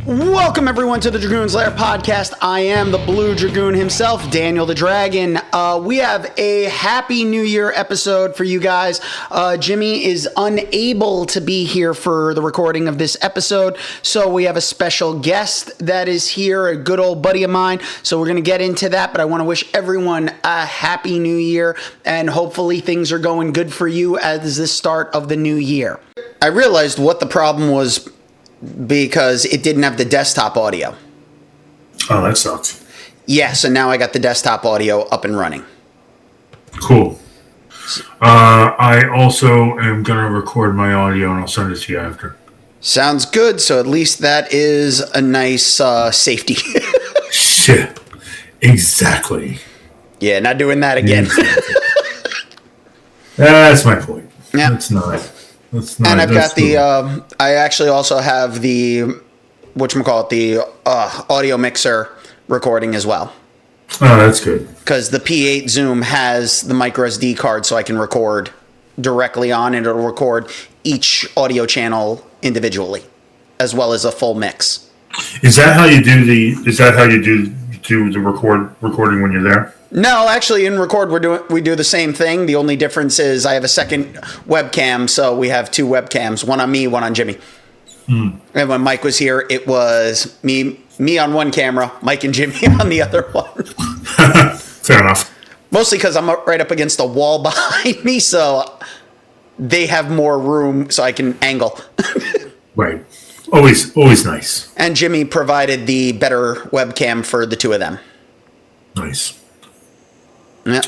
Welcome everyone to the Dragoon's Lair podcast. I am the Blue Dragoon himself, Daniel the Dragon. We have a Happy New Year episode for you guys. Jimmy is unable to be here for the recording of this episode, so we have a special guest that is here, a good old buddy of mine. So we're going to get into that, but I want to wish everyone a Happy New Year, and hopefully things are going good for you as the start of the new year. I realized what the problem was because it didn't have the desktop audio. Oh, that sucks. Yeah, so now I got the desktop audio up and running. Cool. I also am going to record my audio and I'll send it to you after. Sounds good. So at least that is a nice safety. Shit. Exactly. Yeah, not doing that again. Exactly. That's my point. Yeah. It's not. And I've got the, I actually also have the, whatchamacallit, the audio mixer recording as well. Oh, that's good. Because the P8 Zoom has the micro SD card, so I can record directly on, and it'll record each audio channel individually, as well as a full mix. Is that how you do the recording when you're there? No, actually, in Record we do the same thing. The only difference is I have a second webcam, so we have two webcams, one on me, one on Jimmy. And when Mike was here, it was me on one camera, Mike and Jimmy on the other one. Fair enough. Mostly because I'm right up against the wall behind me, so they have more room so I can angle. Right. Always nice. And Jimmy provided the better webcam for the two of them. Nice. Yeah.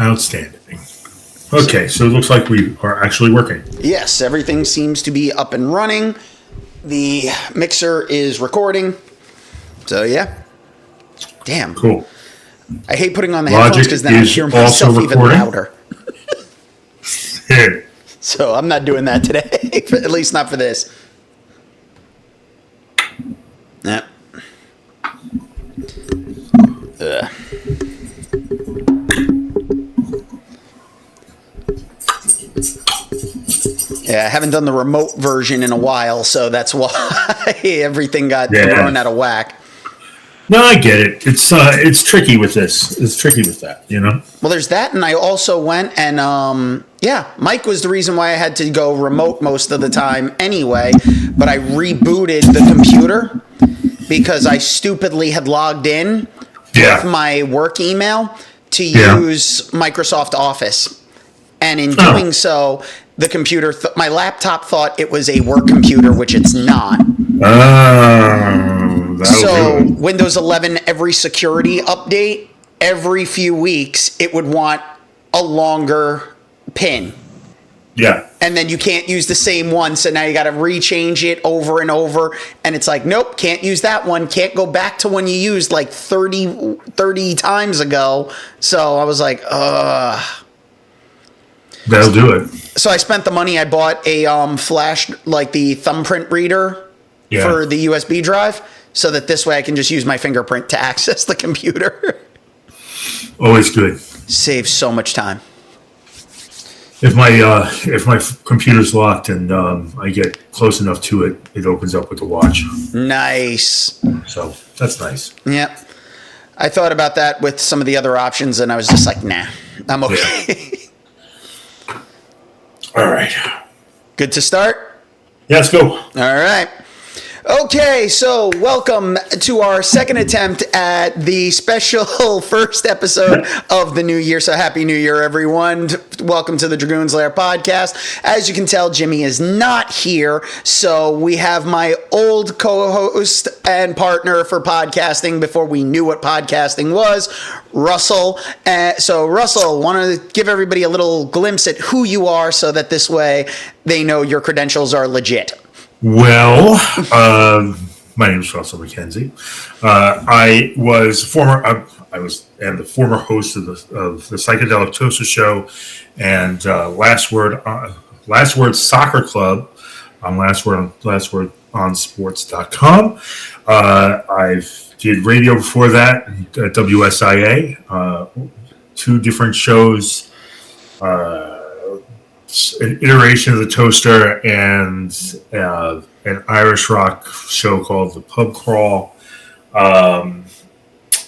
Outstanding. Okay, so it looks like we are actually working. Yes, everything seems to be up and running. The mixer is recording. So, yeah. Damn. Cool. I hate putting on the headphones because then I hear myself even louder. So, I'm not doing that today. At least not for this. Yeah. Yeah, I haven't done the remote version in a while, so that's why everything got thrown out of whack. No, I get it. It's tricky with this. It's tricky with that, you know? Well, there's that, and I also went and, Mike was the reason why I had to go remote most of the time anyway, but I rebooted the computer because I stupidly had logged in with my work email to use Microsoft Office. And in doing so, the computer, my laptop thought it was a work computer, which it's not. So Windows 11, every security update, every few weeks, it would want a longer pin. Yeah. And then you can't use the same one, so now you got to rechange it over and over. And it's like, nope, can't use that one. Can't go back to one you used like 30 times ago. So I was like, ugh. That'll do it. So I spent the money. I bought a flash, like the thumbprint reader for the USB drive, so that this way I can just use my fingerprint to access the computer. Always good. Saves so much time. If my computer's locked and I get close enough to it, it opens up with the watch. Nice. So that's nice. Yep. I thought about that with some of the other options, and I was just like, nah, I'm okay. Yeah. All right. Good to start? Yeah, let's go. All right. Okay, so welcome to our second attempt at the special first episode of the new year. So happy new year, everyone. Welcome to the Dragoon's Lair podcast. As you can tell, Jimmy is not here, so we have my old co-host and partner for podcasting before we knew what podcasting was, Russell. So Russell, want to give everybody a little glimpse at who you are so that this way they know your credentials are legit. Well, my name is Russell McKenzie. I was the former host of the Psychedelic Toaster Show and Last Word Soccer Club on lastwordonsports.com. I've did radio before that at WSIA, two different shows. an iteration of the Toaster and an Irish rock show called The Pub Crawl.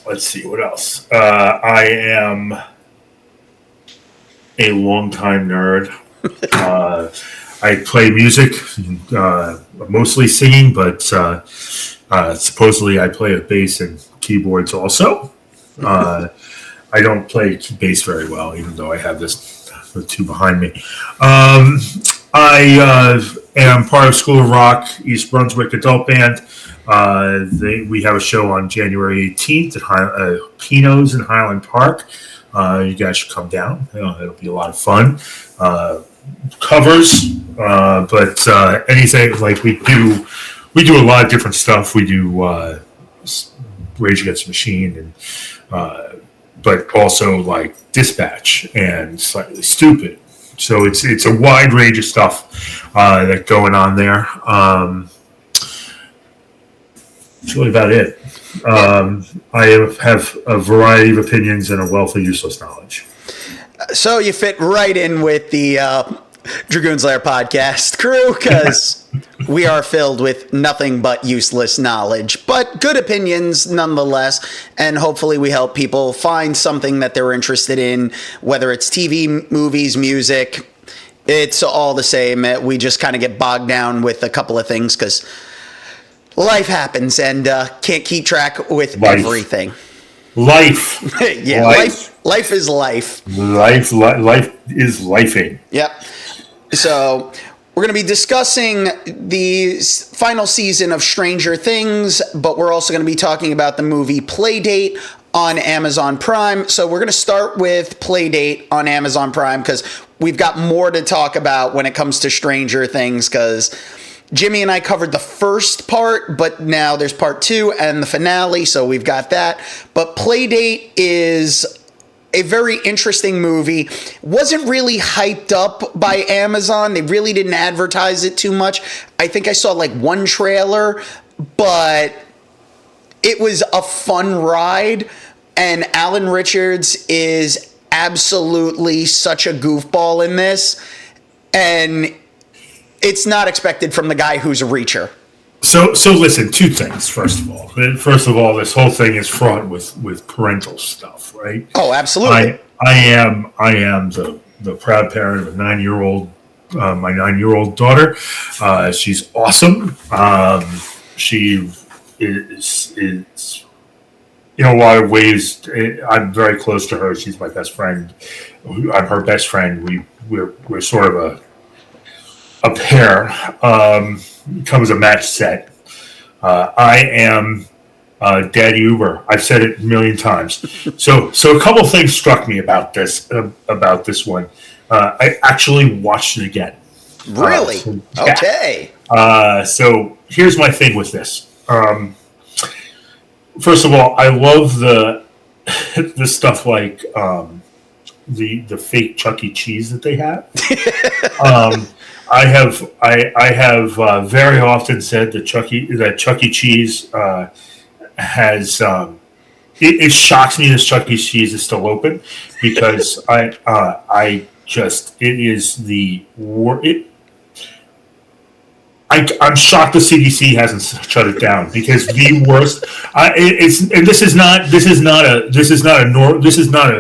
Let's see, what else? I am a longtime nerd. I play music, mostly singing, but supposedly I play a bass and keyboards also. I don't play bass very well, even though I have the two behind me. I am part of School of Rock, East Brunswick Adult Band. We have a show on January 18th at Pino's in Highland Park. You guys should come down. It'll be a lot of fun. Covers, but anything like we do a lot of different stuff. We do Rage Against the Machine, and but also like Dispatch and Slightly Stupid. So it's a wide range of stuff that's going on there. That's really about it. I have a variety of opinions and a wealth of useless knowledge. So you fit right in with the Dragoon's Lair podcast crew, because we are filled with nothing but useless knowledge, but good opinions nonetheless. And hopefully we help people find something that they're interested in, whether it's TV, movies, music. It's all the same. We just kind of get bogged down with a couple of things because life happens and can't keep track with everything. Life. Yeah, life is life. Life is lifing. Yep. So we're going to be discussing the final season of Stranger Things, but we're also going to be talking about the movie Playdate on Amazon Prime. So we're going to start with Playdate on Amazon Prime because we've got more to talk about when it comes to Stranger Things, because Jimmy and I covered the first part, but now there's part 2 and the finale, so we've got that. But Playdate is a very interesting movie. Wasn't really hyped up by Amazon. They really didn't advertise it too much. I think I saw like one trailer, but it was a fun ride. And Alan Richards is absolutely such a goofball in this. And it's not expected from the guy who's a reacher. So listen, two things. First of all, this whole thing is fraught with parental stuff, right? Oh, absolutely. I am the proud parent of a 9-year-old, my 9-year-old daughter. She's awesome. She is in a lot of ways. I'm very close to her. She's my best friend. I'm her best friend. We're sort of a pair. Comes a match set. I am Daddy Uber. I've said it a million times. So a couple of things struck me about this one. I actually watched it again. Really? Yeah. Okay. So here's my thing with this. First of all, I love the stuff like the fake Chuck E. Cheese that they have. I have very often said that Chuck E. Cheese has. It shocks me that Chuck E. Cheese is still open, because I'm shocked the CDC hasn't shut it down, because the worst. This is not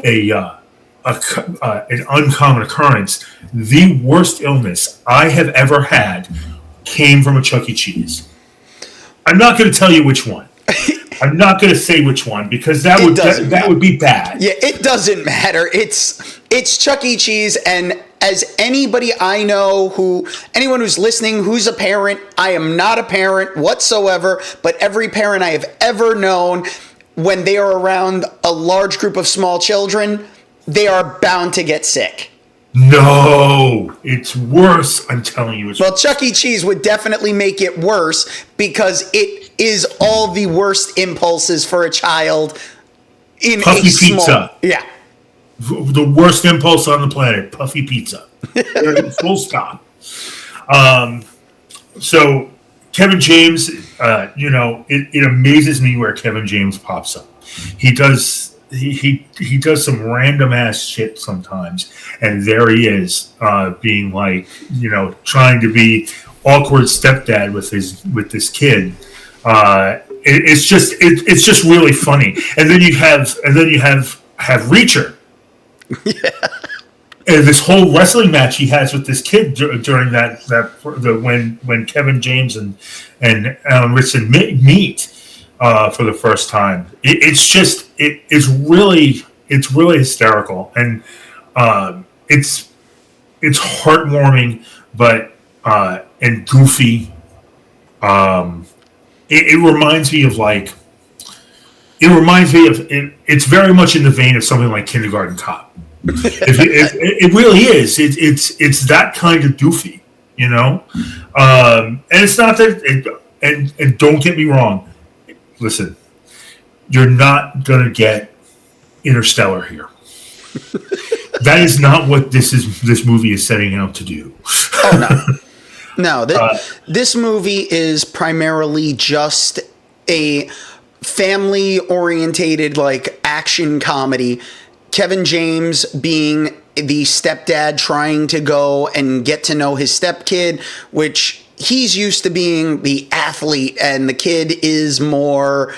an uncommon occurrence. The worst illness I have ever had came from a Chuck E. Cheese. I'm not going to tell you which one. I'm not going to say which one, because that would be bad. Yeah, it doesn't matter. It's Chuck E. Cheese, and as anybody I know, anyone who's listening who's a parent, I am not a parent whatsoever, but every parent I have ever known, when they are around a large group of small children, they are bound to get sick. No, it's worse. I'm telling you, it's well, Chuck E. Cheese would definitely make it worse, because it is all the worst impulses for a child in puffy a small pizza. Yeah. The worst impulse on the planet, puffy pizza. Full stop. So Kevin James, it amazes me where Kevin James pops up. He does he does some random ass shit sometimes, and there he is, being like, trying to be awkward stepdad with this kid. It's just really funny, and then you have Reacher. Yeah. And this whole wrestling match he has with this kid during when Kevin James and Alan Ritchson meet for the first time. It's really hysterical, and it's heartwarming, but and goofy. It reminds me of it's very much in the vein of something like Kindergarten Cop. It really is. It's that kind of goofy, and it's not that. And don't get me wrong. Listen, you're not gonna get Interstellar here. That is not what this movie is setting out to do. Oh no, this movie is primarily just a family-orientated action comedy. Kevin James being the stepdad trying to go and get to know his stepkid, which he's used to being the athlete, and the kid is more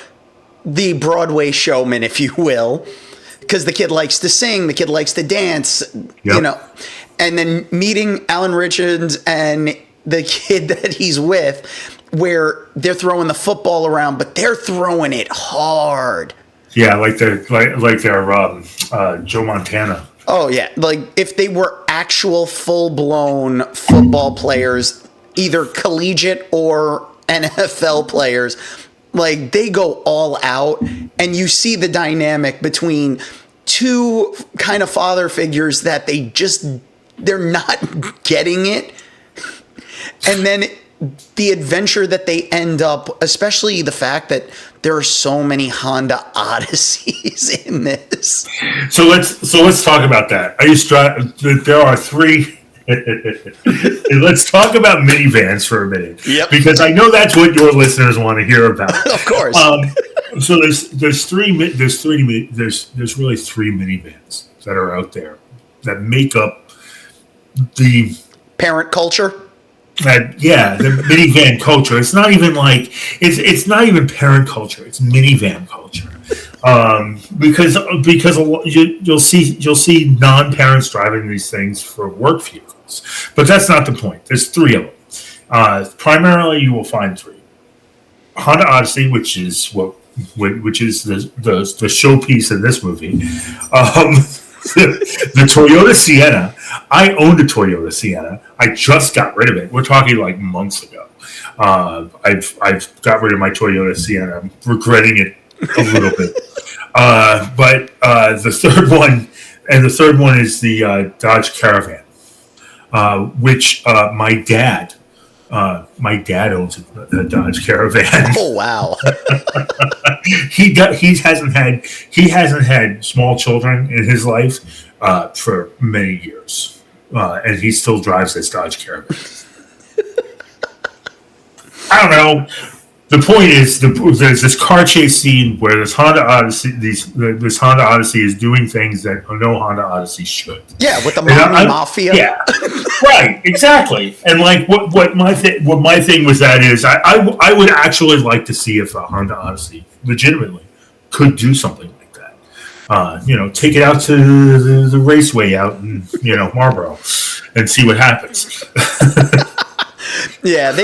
the Broadway showman, if you will, because the kid likes to sing, the kid likes to dance, Yep. And then meeting Alan Richards and the kid that he's with, where they're throwing the football around, but they're throwing it hard. Yeah, like they're Joe Montana. Oh yeah, if they were actual full-blown football players, either collegiate or NFL players, they go all out, and you see the dynamic between two kind of father figures that they're not getting it, and then the adventure that they end up, especially the fact that there are so many Honda Odysseys in this. So let's talk about that. There are three. Let's talk about minivans for a minute. Yep. Because I know that's what your listeners want to hear about. Of course. So there's really three minivans that are out there that make up the parent culture. The minivan culture. It's not even it's not even parent culture. It's minivan culture. Because you'll see non-parents driving these things for work vehicles, but that's not the point. There's three of them. Primarily, you will find three: Honda Odyssey, which is the showpiece in this movie. The Toyota Sienna. I owned a Toyota Sienna. I just got rid of it. We're talking months ago. I've got rid of my Toyota Sienna. I'm regretting it a little bit. But the third one is the Dodge Caravan, which my dad owns a Dodge Caravan. Oh wow! He hasn't had small children in his life for many years, and he still drives this Dodge Caravan. I don't know. The point is, there's this car chase scene where this Honda Odyssey is doing things that no Honda Odyssey should. Yeah, with the mafia. Yeah, right, exactly. And what my thing with that is, I would actually like to see if a Honda Odyssey legitimately could do something like that. Take it out to the raceway out in Marlboro and see what happens. Yeah,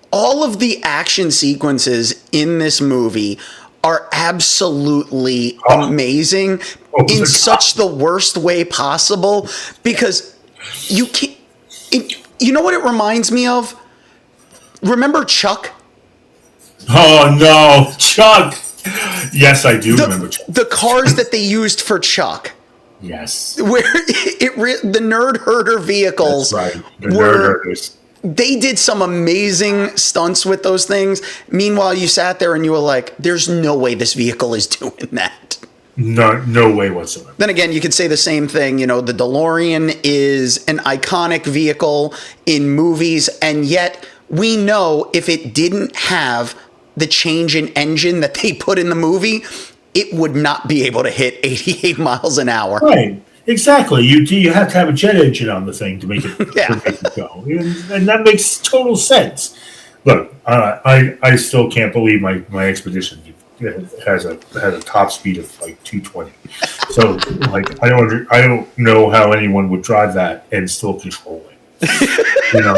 all of the action sequences in this movie are absolutely amazing in such the worst way possible, because you can't. You know what it reminds me of? Remember Chuck? Oh no, Chuck! Yes, I do remember Chuck. The cars that they used for Chuck. Yes. Where the Nerd Herder vehicles. That's right. The Nerd Herders. They did some amazing stunts with those things. Meanwhile, you sat there and you were like, there's no way this vehicle is doing that. No way whatsoever. Then again, you could say the same thing. The DeLorean is an iconic vehicle in movies, and yet we know if it didn't have the change in engine that they put in the movie, it would not be able to hit 88 miles an hour. Right. Exactly. You have to have a jet engine on the thing to make it, Yeah. to make it go, and that makes total sense. Look, I still can't believe my expedition has a top speed of like 220. So like I don't know how anyone would drive that and still control it. You know,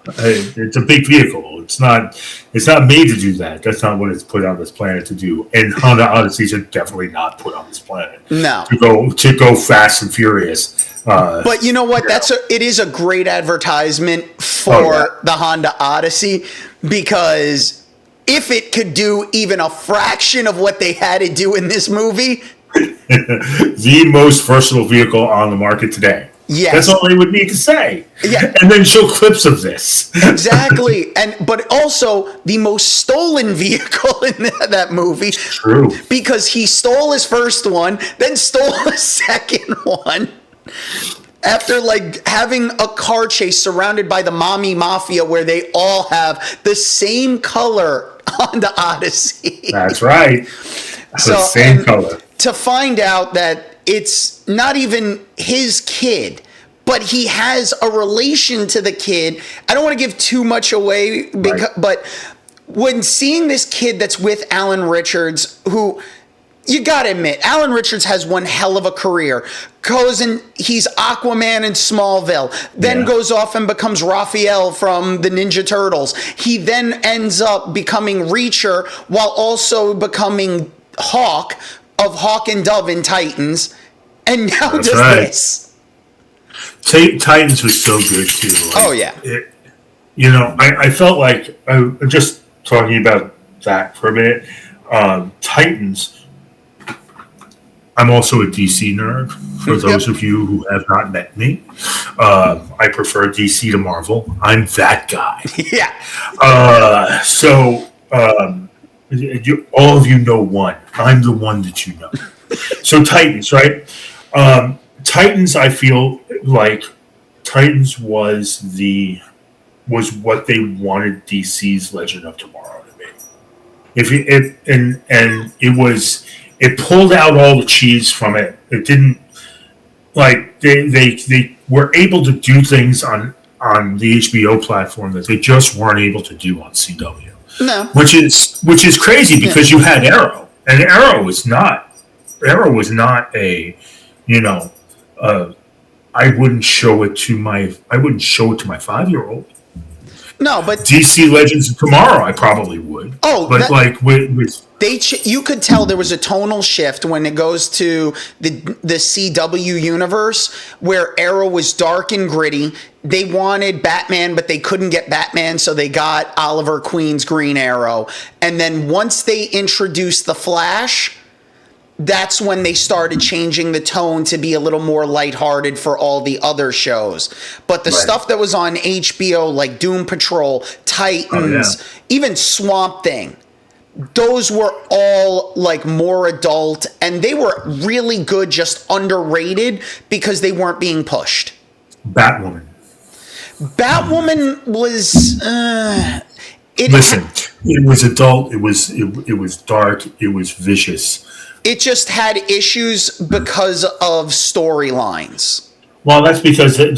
it's a big vehicle. It's not made to do that. That's not what it's put on this planet to do. And Honda Odysseys are definitely not put on this planet. No. To go fast and furious. But you know what? It is a great advertisement for the Honda Odyssey, because if it could do even a fraction of what they had to do in this movie, the most versatile vehicle on the market today. Yes. That's all they would need to say. Yeah. And then show clips of this. Exactly. But also the most stolen vehicle in that movie. True. Because he stole his first one, then stole a second one. After like having a car chase surrounded by the mommy mafia where they all have the same color on the Odyssey. That's right. The same color. To find out that it's not even his kid, but he has a relation to the kid. I don't want to give too much away, but when seeing this kid that's with Alan Richards, who, you gotta admit, Alan Richards has one hell of a career. Goes and he's Aquaman in Smallville, then goes off and becomes Raphael from the Ninja Turtles. He then ends up becoming Reacher while also becoming Hawk of Hawk and Dove in Titans, and now That's does right. this. Titans was so good too. I felt like just talking about that for a minute. Titans. I'm also a DC nerd. For those of you who have not met me, I prefer DC to Marvel. I'm that guy. Yeah. All of you know one. I'm the one that you know. So Titans, right? Titans, I feel like Titans was what they wanted DC's Legend of Tomorrow to be. It pulled out all the cheese from it. It didn't, like, they were able to do things on the HBO platform that they just weren't able to do on CW. No. Which is crazy because you had Arrow, and Arrow was not a, I wouldn't show it to my 5-year-old. No, but DC Legends of Tomorrow, I probably would. Oh, but you could tell there was a tonal shift when it goes to the CW universe, where Arrow was dark and gritty. They wanted Batman, but they couldn't get Batman, so they got Oliver Queen's Green Arrow. And then once they introduced the Flash, that's when they started changing the tone to be a little more lighthearted for all the other shows. But the stuff that was on HBO, like Doom Patrol, Titans, even Swamp Thing, those were all like more adult, and they were really good, just underrated because they weren't being pushed. Batwoman was listen, it was adult, it was dark, it was vicious. It just had issues because of storylines. Well, that's because they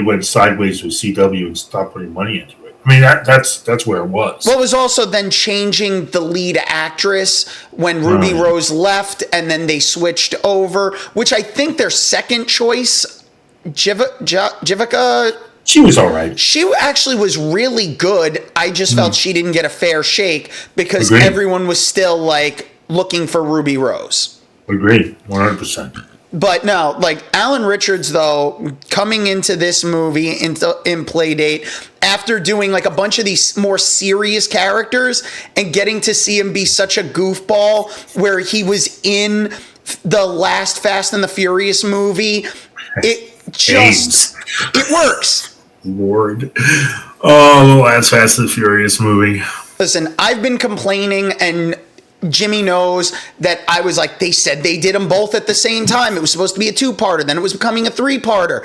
went sideways with CW and stopped putting money into it. I mean, that's where it was. Well, it was also then changing the lead actress when Ruby Rose left, and then they switched over, which I think their second choice, Jivica. She was all right. She actually was really good. I just felt she didn't get a fair shake because Agreed. Everyone was still like looking for Ruby Rose. Agreed, 100%. But no, like Alan Richards, though, coming into this movie in Playdate, after doing like a bunch of these more serious characters and getting to see him be such a goofball, where he was in the last Fast and the Furious movie, it works. Lord. Oh, the last Fast and the Furious movie. Listen, I've been complaining, and Jimmy knows that I was like, they said they did them both at the same time. It was supposed to be a 2-parter, then it was becoming a 3-parter.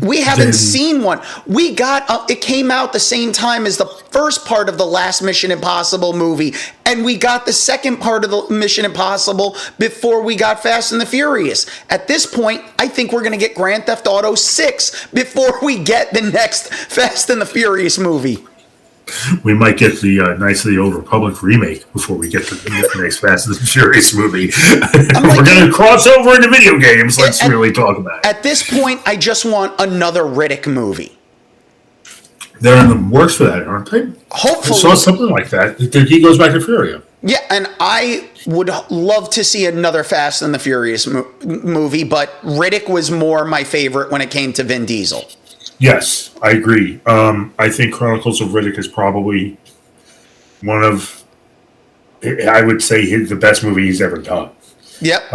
We haven't seen one. We got it came out the same time as the first part of the last Mission Impossible movie, and we got the second part of the Mission Impossible before we got Fast and the Furious. At this point, I think we're going to get Grand Theft Auto 6 before we get the next Fast and the Furious movie. We might get the Knights of the Old Republic remake before we get the next Fast and the Furious movie. We're going to cross over into video games. Let's really talk about it. At this point, I just want another Riddick movie. They're in the works for that, aren't they? Hopefully. I saw something like that. He goes back to Furia. Yeah, and I would love to see another Fast and the Furious movie, but Riddick was more my favorite when it came to Vin Diesel. Yes, I agree. I think Chronicles of Riddick is probably one of, I would say, the best movie he's ever done. Yep.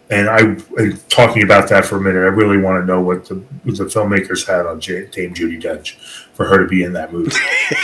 And talking about that for a minute, I really want to know what the filmmakers had on Dame Judi Dench for her to be in that movie.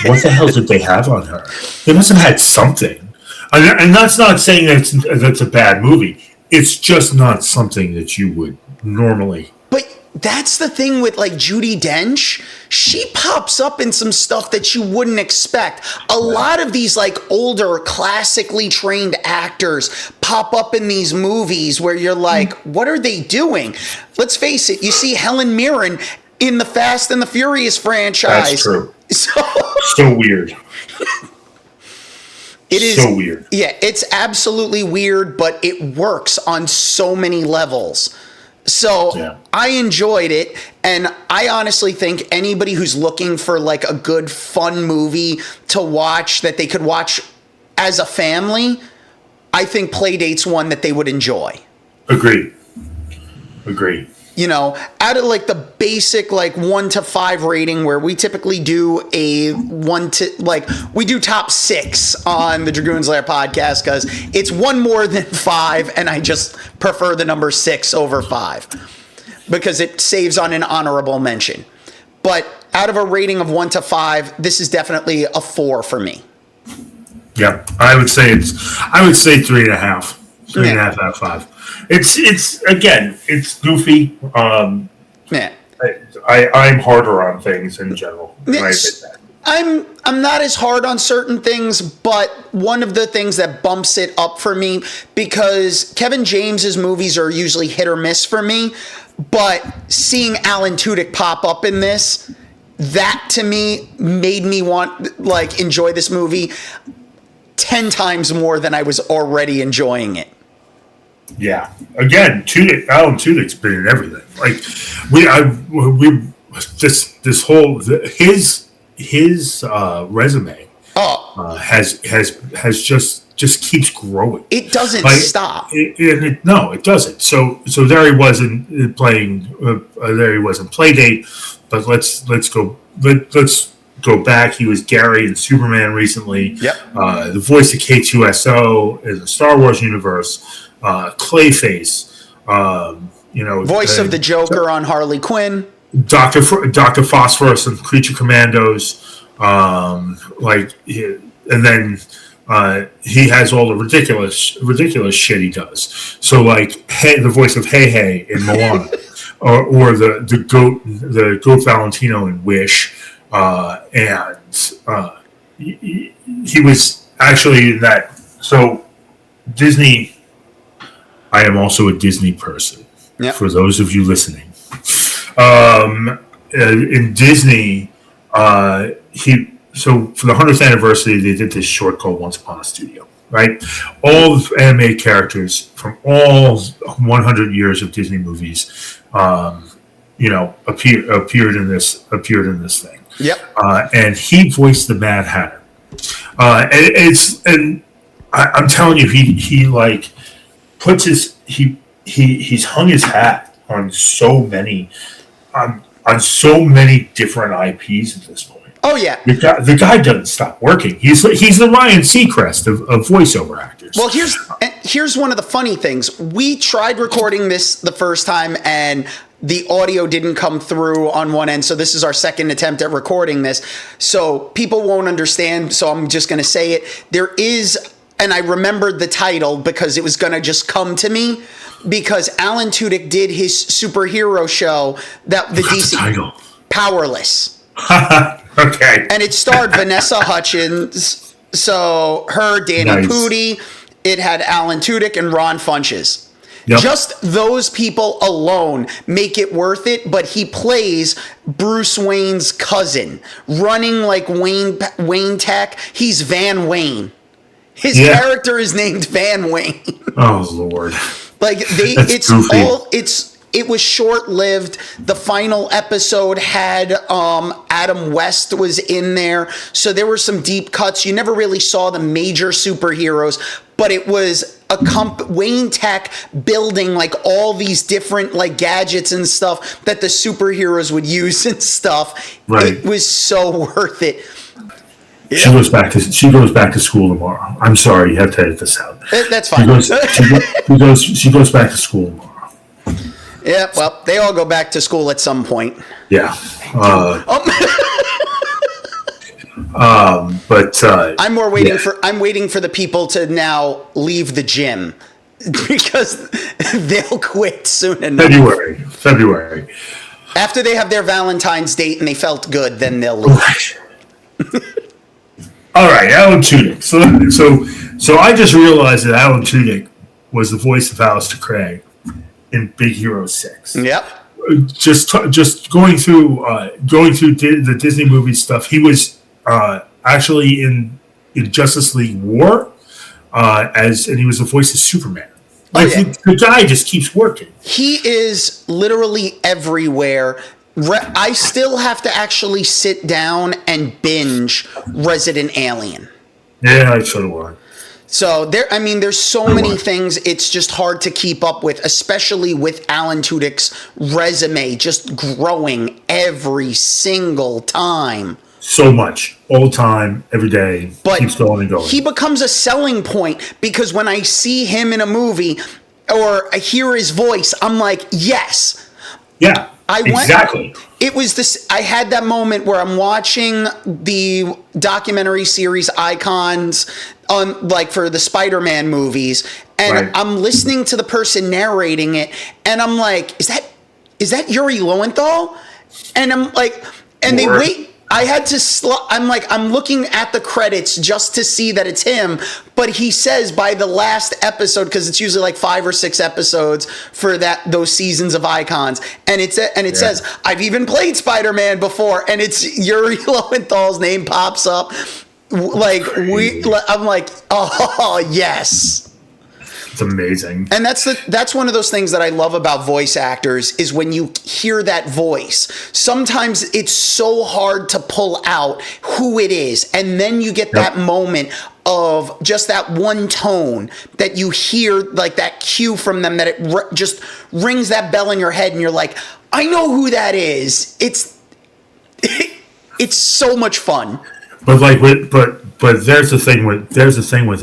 What the hell did they have on her? They must have had something. And that's not saying that's a bad movie. It's just not something that you would normally. But that's the thing with like Judi Dench. She pops up in some stuff that you wouldn't expect. A lot of these like older, classically trained actors pop up in these movies where you're like, what are they doing? Let's face it, you see Helen Mirren in the Fast and the Furious franchise. That's true. So weird. It is so weird. Yeah, it's absolutely weird, but it works on so many levels. So I enjoyed it, and I honestly think anybody who's looking for like a good, fun movie to watch that they could watch as a family, I think Playdate's one that they would enjoy. Agreed. You know, out of like the basic like 1 to 5 rating, where we typically do we do top 6 on the Dragoon's Lair podcast because it's one more than 5, and I just prefer the number 6 over 5 because it saves on an honorable mention. But out of a rating of 1 to 5, this is definitely a 4 for me. Yeah, I would say 3.5. 3.5 out of 5. It's again, it's goofy. I'm harder on things in general. I'm not as hard on certain things, but one of the things that bumps it up for me, because Kevin James's movies are usually hit or miss for me, but seeing Alan Tudyk pop up in this, that to me made me want like enjoy this movie 10 times more than I was already enjoying it. Yeah. Again, Alan Tudyk's been in everything. Like his resume has just keeps growing. It doesn't stop. No, it doesn't. So there he was in playing. There he was in Playdate. But let's go back. He was Gary in Superman recently. Yep. The voice of K2SO in the Star Wars universe. Clayface, voice of the Joker on Harley Quinn, Dr. Phosphorus and Creature Commandos, and then he has all the ridiculous shit he does. So like, the voice of Hey in Moana, or the goat Valentino in Wish, and he was actually in that. So Disney. I am also a Disney person. Yep. For those of you listening, in Disney, for the 100th anniversary, they did this short called "Once Upon a Studio." Right, all the animated characters from all 100 years of Disney movies, appeared in this thing. Yep, and he voiced the Mad Hatter. I'm telling you, he like. Puts he's hung his hat on so many different IPs at this point. Oh yeah, the guy doesn't stop working. He's the Ryan Seacrest of voiceover actors. Well, here's one of the funny things. We tried recording this the first time, and the audio didn't come through on one end. So this is our second attempt at recording this. So people won't understand. So I'm just going to say it. There is. And I remembered the title because it was going to just come to me. because Alan Tudyk did his superhero show that the DC title. Powerless. Okay. And it starred Vanessa Hutchins, so her, Danny Pudi. It had Alan Tudyk and Ron Funches. Yep. Just those people alone make it worth it, but he plays Bruce Wayne's cousin, running like Wayne Tech. He's Van Wayne. His character is named Van Wayne. Oh Lord! Like it was short-lived. The final episode had Adam West was in there, so there were some deep cuts. You never really saw the major superheroes, but it was Wayne Tech building like all these different like gadgets and stuff that the superheroes would use and stuff. Right. It was so worth it. Yeah. She goes back to school tomorrow. I'm sorry, you have to edit this out. That's fine. She goes back to school tomorrow. Yeah, well, they all go back to school at some point. Yeah. But I'm waiting for the people to now leave the gym because they'll quit soon enough. February. After they have their Valentine's date and they felt good, then they'll leave. All right, Alan Tudyk. So I just realized that Alan Tudyk was the voice of Alistair Crag in Big Hero 6. Yep. Just going through the Disney movie stuff. He was actually in Justice League War and he was the voice of Superman. The guy just keeps working. He is literally everywhere. I still have to actually sit down and binge Resident Alien. Yeah, I so do I. So there's so many things. It's just hard to keep up with, especially with Alan Tudyk's resume just growing every single time. So much, all the time, every day. But keeps going and going. He becomes a selling point because when I see him in a movie or I hear his voice, I'm like, yes. Yeah. Exactly. It was this. I had that moment where I'm watching the documentary series Icons on for the Spider-Man movies, and I'm listening to the person narrating it, and I'm like, is that Yuri Lowenthal? And I'm like, and they wait. I had to I'm looking at the credits just to see that it's him, but he says by the last episode, because it's usually like 5 or 6 episodes for those seasons of Icons, and it says I've even played Spider-Man before, and it's Yuri Lowenthal's name pops up. I'm like, oh yes. It's amazing. And that's one of those things that I love about voice actors is when you hear that voice. Sometimes it's so hard to pull out who it is. And then you get that moment of just that one tone that you hear, like that cue from them, that it just rings that bell in your head. And you're like, I know who that is. It's so much fun. But there's the thing with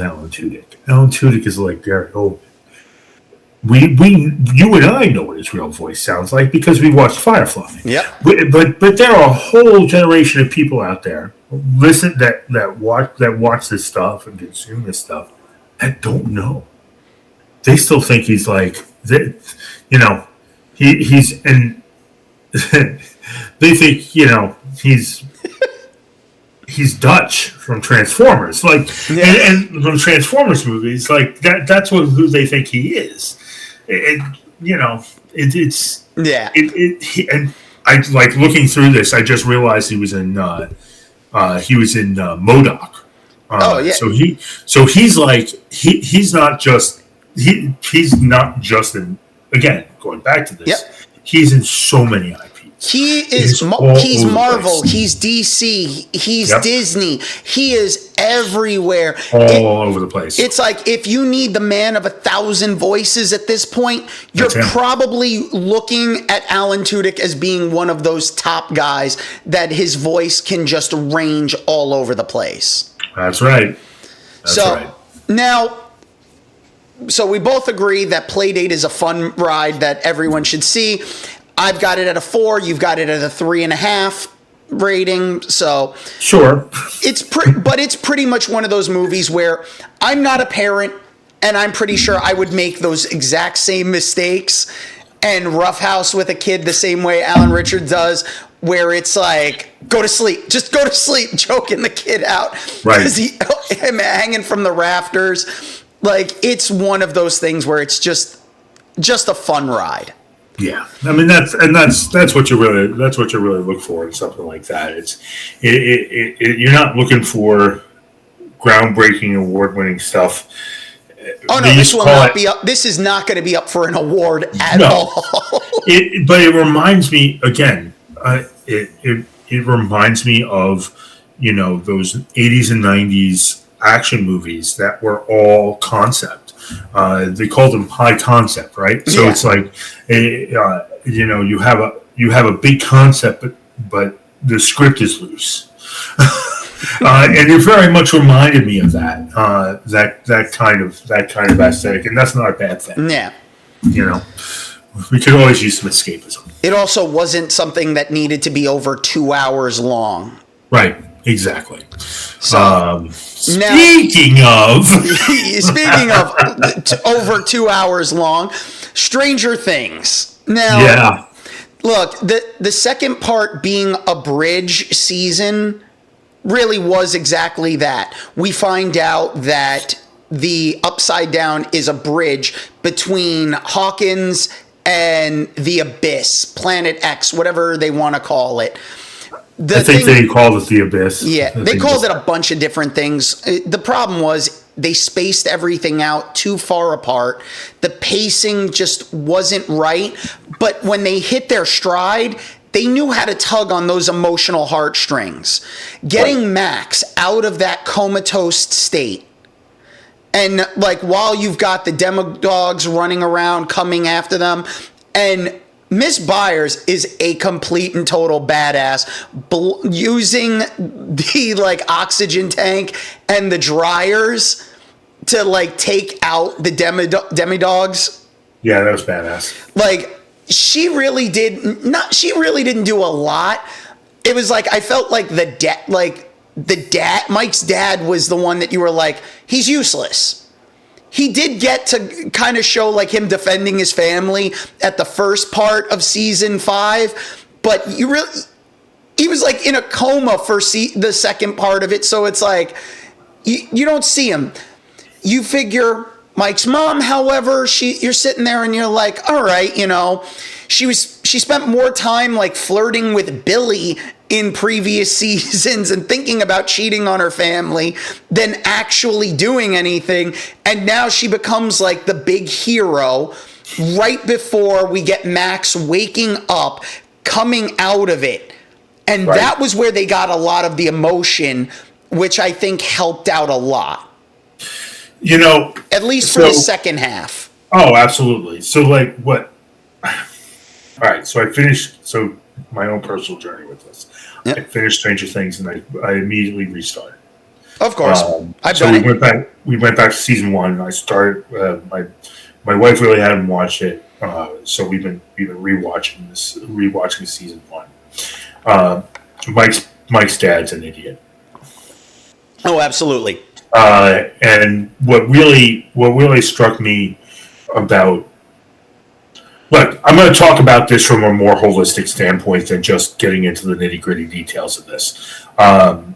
Alan Tudyk. Alan Tudyk is like Gary Oldman. You and I know what his real voice sounds like because we watched Firefly. Yep. But there are a whole generation of people out there that watch this stuff and consume this stuff that don't know. They still think he's he's and they think he's Dutch from Transformers, and from Transformers movies, like that. That's who they think he is. And I like looking through this. I just realized he was in MODOK. So he's not just in, again, going back to this. Yep. He's in so many IPs. He's Marvel. He's DC. He's Disney. He is everywhere. All over the place. It's like if you need the man of 1,000 voices at this point, you're probably looking at Alan Tudyk as being one of those top guys that his voice can just range all over the place. That's right. Now, so we both agree that Playdate is a fun ride that everyone should see. I've got it at a 4. You've got it at a 3.5 rating. So sure, but it's pretty much one of those movies where I'm not a parent And I'm pretty sure I would make those exact same mistakes and roughhouse with a kid the same way Alan Richards does, where it's like, go to sleep, just go to sleep, joking the kid out. Right. Because him hanging from the rafters. Like, it's one of those things where it's just a fun ride. Yeah, I mean that's what you really look for in something like that. You're not looking for groundbreaking, award-winning stuff. Oh no, this will not be up. This is not going to be up for an award at all. But it reminds me again. It reminds me of those 80s and 90s action movies that were all concept. They called them high concept, right? So it's like you have a big concept, but the script is loose. And it very much reminded me of that kind of aesthetic, and that's not a bad thing. Yeah, we could always use some escapism. It also wasn't something that needed to be over 2 hours long. Right. Exactly. So, speaking of over 2 hours long, Stranger Things. Now, look, the second part being a bridge season really was exactly that. We find out that the Upside Down is a bridge between Hawkins and the Abyss, Planet X, whatever they want to call it. I think they called it the Abyss. Yeah, they called it a bunch of different things. The problem was they spaced everything out too far apart. The pacing just wasn't right. But when they hit their stride, they knew how to tug on those emotional heartstrings. Getting Max out of that comatose state, and like while you've got the Demodogs running around coming after them, and Miss Byers is a complete and total badass, using the like oxygen tank and the dryers to like take out the Demodogs. Yeah, that was badass. Like she really didn't do a lot. It was like I felt like Mike's dad was the one that you were like, he's useless. He did get to kind of show like him defending his family at the first part of season 5, but he was like in a coma for the second part of it. So it's like, you don't see him. You figure Mike's mom, however, you're sitting there and you're like, all right, she spent more time like flirting with Billy in previous seasons and thinking about cheating on her family than actually doing anything. And now she becomes like the big hero right before we get Max waking up, coming out of it. And that was where they got a lot of the emotion, which I think helped out a lot. At least for the second half. Oh, absolutely. So like what? All right. So I finished my own personal journey with this. Yep. I finished Stranger Things and I immediately restarted. Of course, I've done it. We went back to season 1. And I started. My wife really hadn't watched it, so we've been rewatching season 1. Mike's dad's an idiot. Oh, absolutely. And what really struck me about. Look, I'm going to talk about this from a more holistic standpoint than just getting into the nitty-gritty details of this. And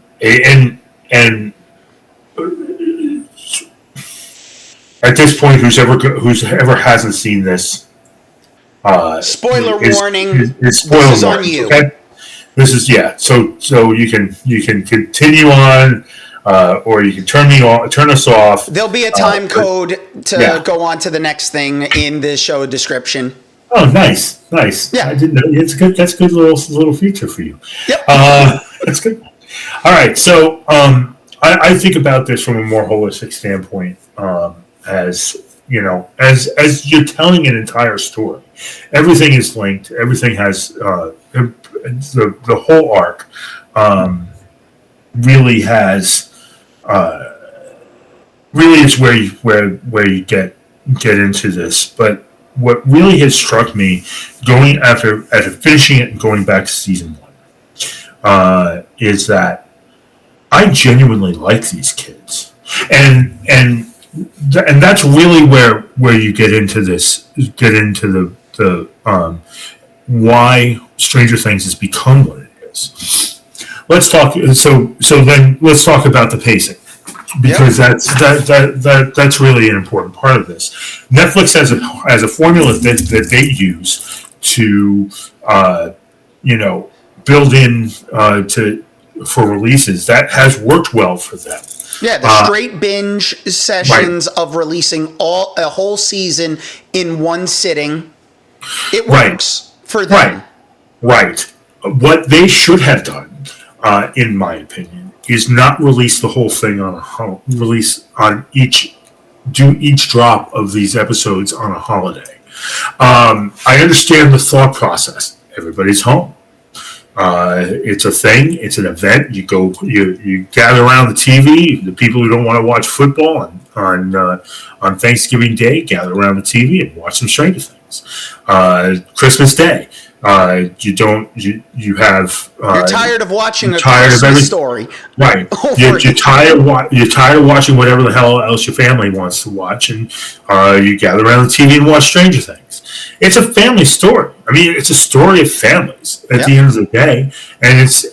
at this point, whoever hasn't seen this, spoiler warning. Is spoiler this is warning, on you. Okay? This is So you can continue on. Or you can turn us off. There'll be a time code to go on to the next thing in the show description. Oh, nice. Yeah, I didn't know. It's good. That's a good little feature for you. Yep. That's good. All right. So I think about this from a more holistic standpoint. As you're telling an entire story, everything is linked. Everything has the whole arc. Really has. Really is where you get into this. But what really has struck me after finishing it and going back to season 1 is that I genuinely like these kids, and and that's really where you get into the why Stranger Things has become what it is. Let's talk. Then let's talk about the pacing, because that's really an important part of this. Netflix has a formula that they use to build in for releases that has worked well for them. Yeah, the straight binge sessions of releasing a whole season in one sitting. It works for them. Right. What they should have done, in my opinion, is not release the whole thing do each drop of these episodes on a holiday. I understand the thought process. Everybody's home. It's a thing. It's an event. You gather around the TV. The people who don't want to watch football on Thanksgiving Day gather around the TV and watch some Stranger Things. Christmas Day. You're tired of watching a Christmas story. Right. You're tired of watching whatever the hell else your family wants to watch, and you gather around the TV and watch Stranger Things. It's a family story. I mean, it's a story of families at the end of the day, and it's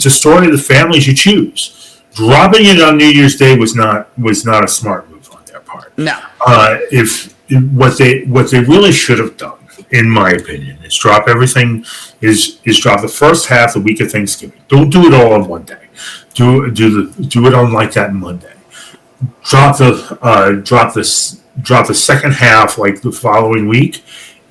a story of the families you choose. Dropping it on New Year's Day was not a smart move on their part. No. What they really should have done, in my opinion, is drop everything. Is drop the first half the week of Thanksgiving. Don't do it all on one day. Do it on like that Monday. Drop the second half like the following week,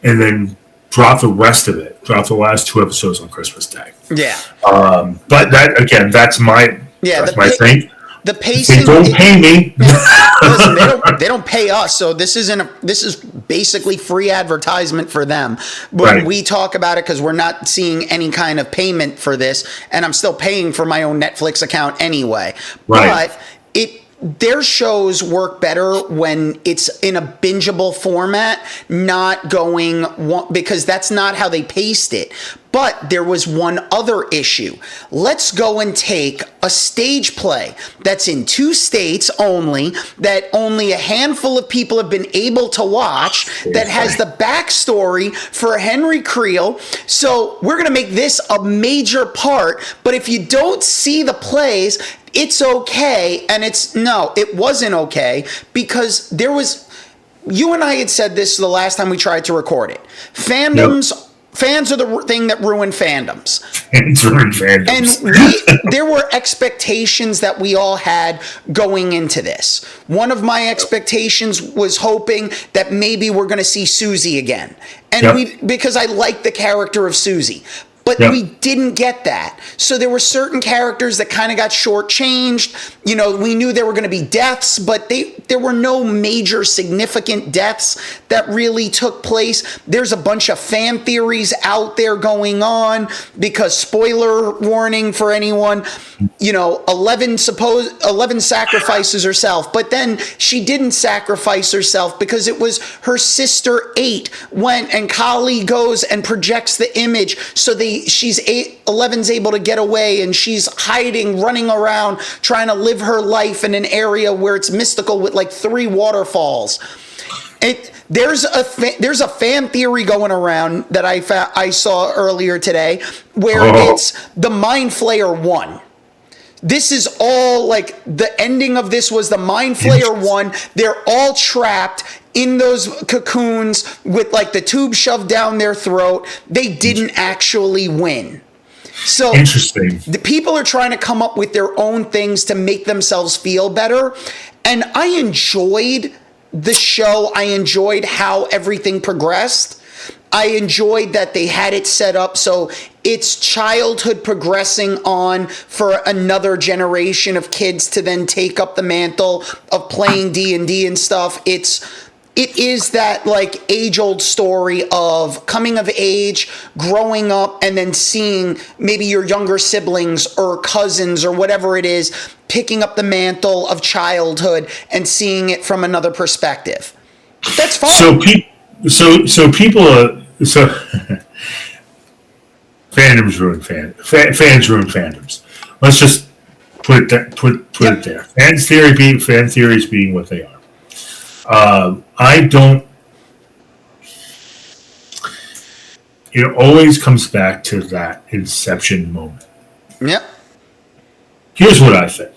and then drop the rest of it. Drop the last 2 episodes on Christmas Day. Yeah. But that again, that's my thing. The pacing. They don't pay me. Listen, they don't pay us, so this is basically free advertisement for them. But we talk about it because we're not seeing any kind of payment for this, and I'm still paying for my own Netflix account anyway. Right. But their shows work better when it's in a bingeable format, not going because that's not how they paced it. But there was one other issue. Let's go and take a stage play that's in 2 states only, that only a handful of people have been able to watch, that has the backstory for Henry Creel. So we're going to make this a major part. But if you don't see the plays, it's okay. And it wasn't okay, because there was, you and I had said this the last time we tried to record it. Fans are the thing that ruin fandoms. And there were expectations that we all had going into this. One of my expectations was hoping that maybe we're going to see Susie again. And because I like the character of Susie. But we didn't get that. So there were certain characters that kind of got shortchanged. We knew there were going to be deaths, but there were no major significant deaths that really took place. There's a bunch of fan theories out there going on because, spoiler warning for anyone, 11 sacrifices herself, but then she didn't sacrifice herself because it was her sister 8 went, and Kali goes and projects the image, so 11's able to get away, and she's hiding, running around, trying to live her life in an area where it's mystical with like 3 waterfalls. There's a fan theory going around that I saw earlier today where it's the Mind Flayer 1. This is all like the ending of this was the Mind Flayer 1. They're all trapped in those cocoons with like the tube shoved down their throat. They didn't actually win. So interesting. The people are trying to come up with their own things to make themselves feel better. And I enjoyed the show. I enjoyed how everything progressed. I enjoyed that they had it set up so it's childhood progressing on for another generation of kids to then take up the mantle of playing D&D and stuff. It is that like age-old story of coming of age, growing up, and then seeing maybe your younger siblings or cousins or whatever it is, picking up the mantle of childhood and seeing it from another perspective. That's fine. So people fandoms ruin fans ruin fandoms. Let's just put it there. Fan theories being what they are. I don't. It always comes back to that inception moment. Yep. Here's what I think.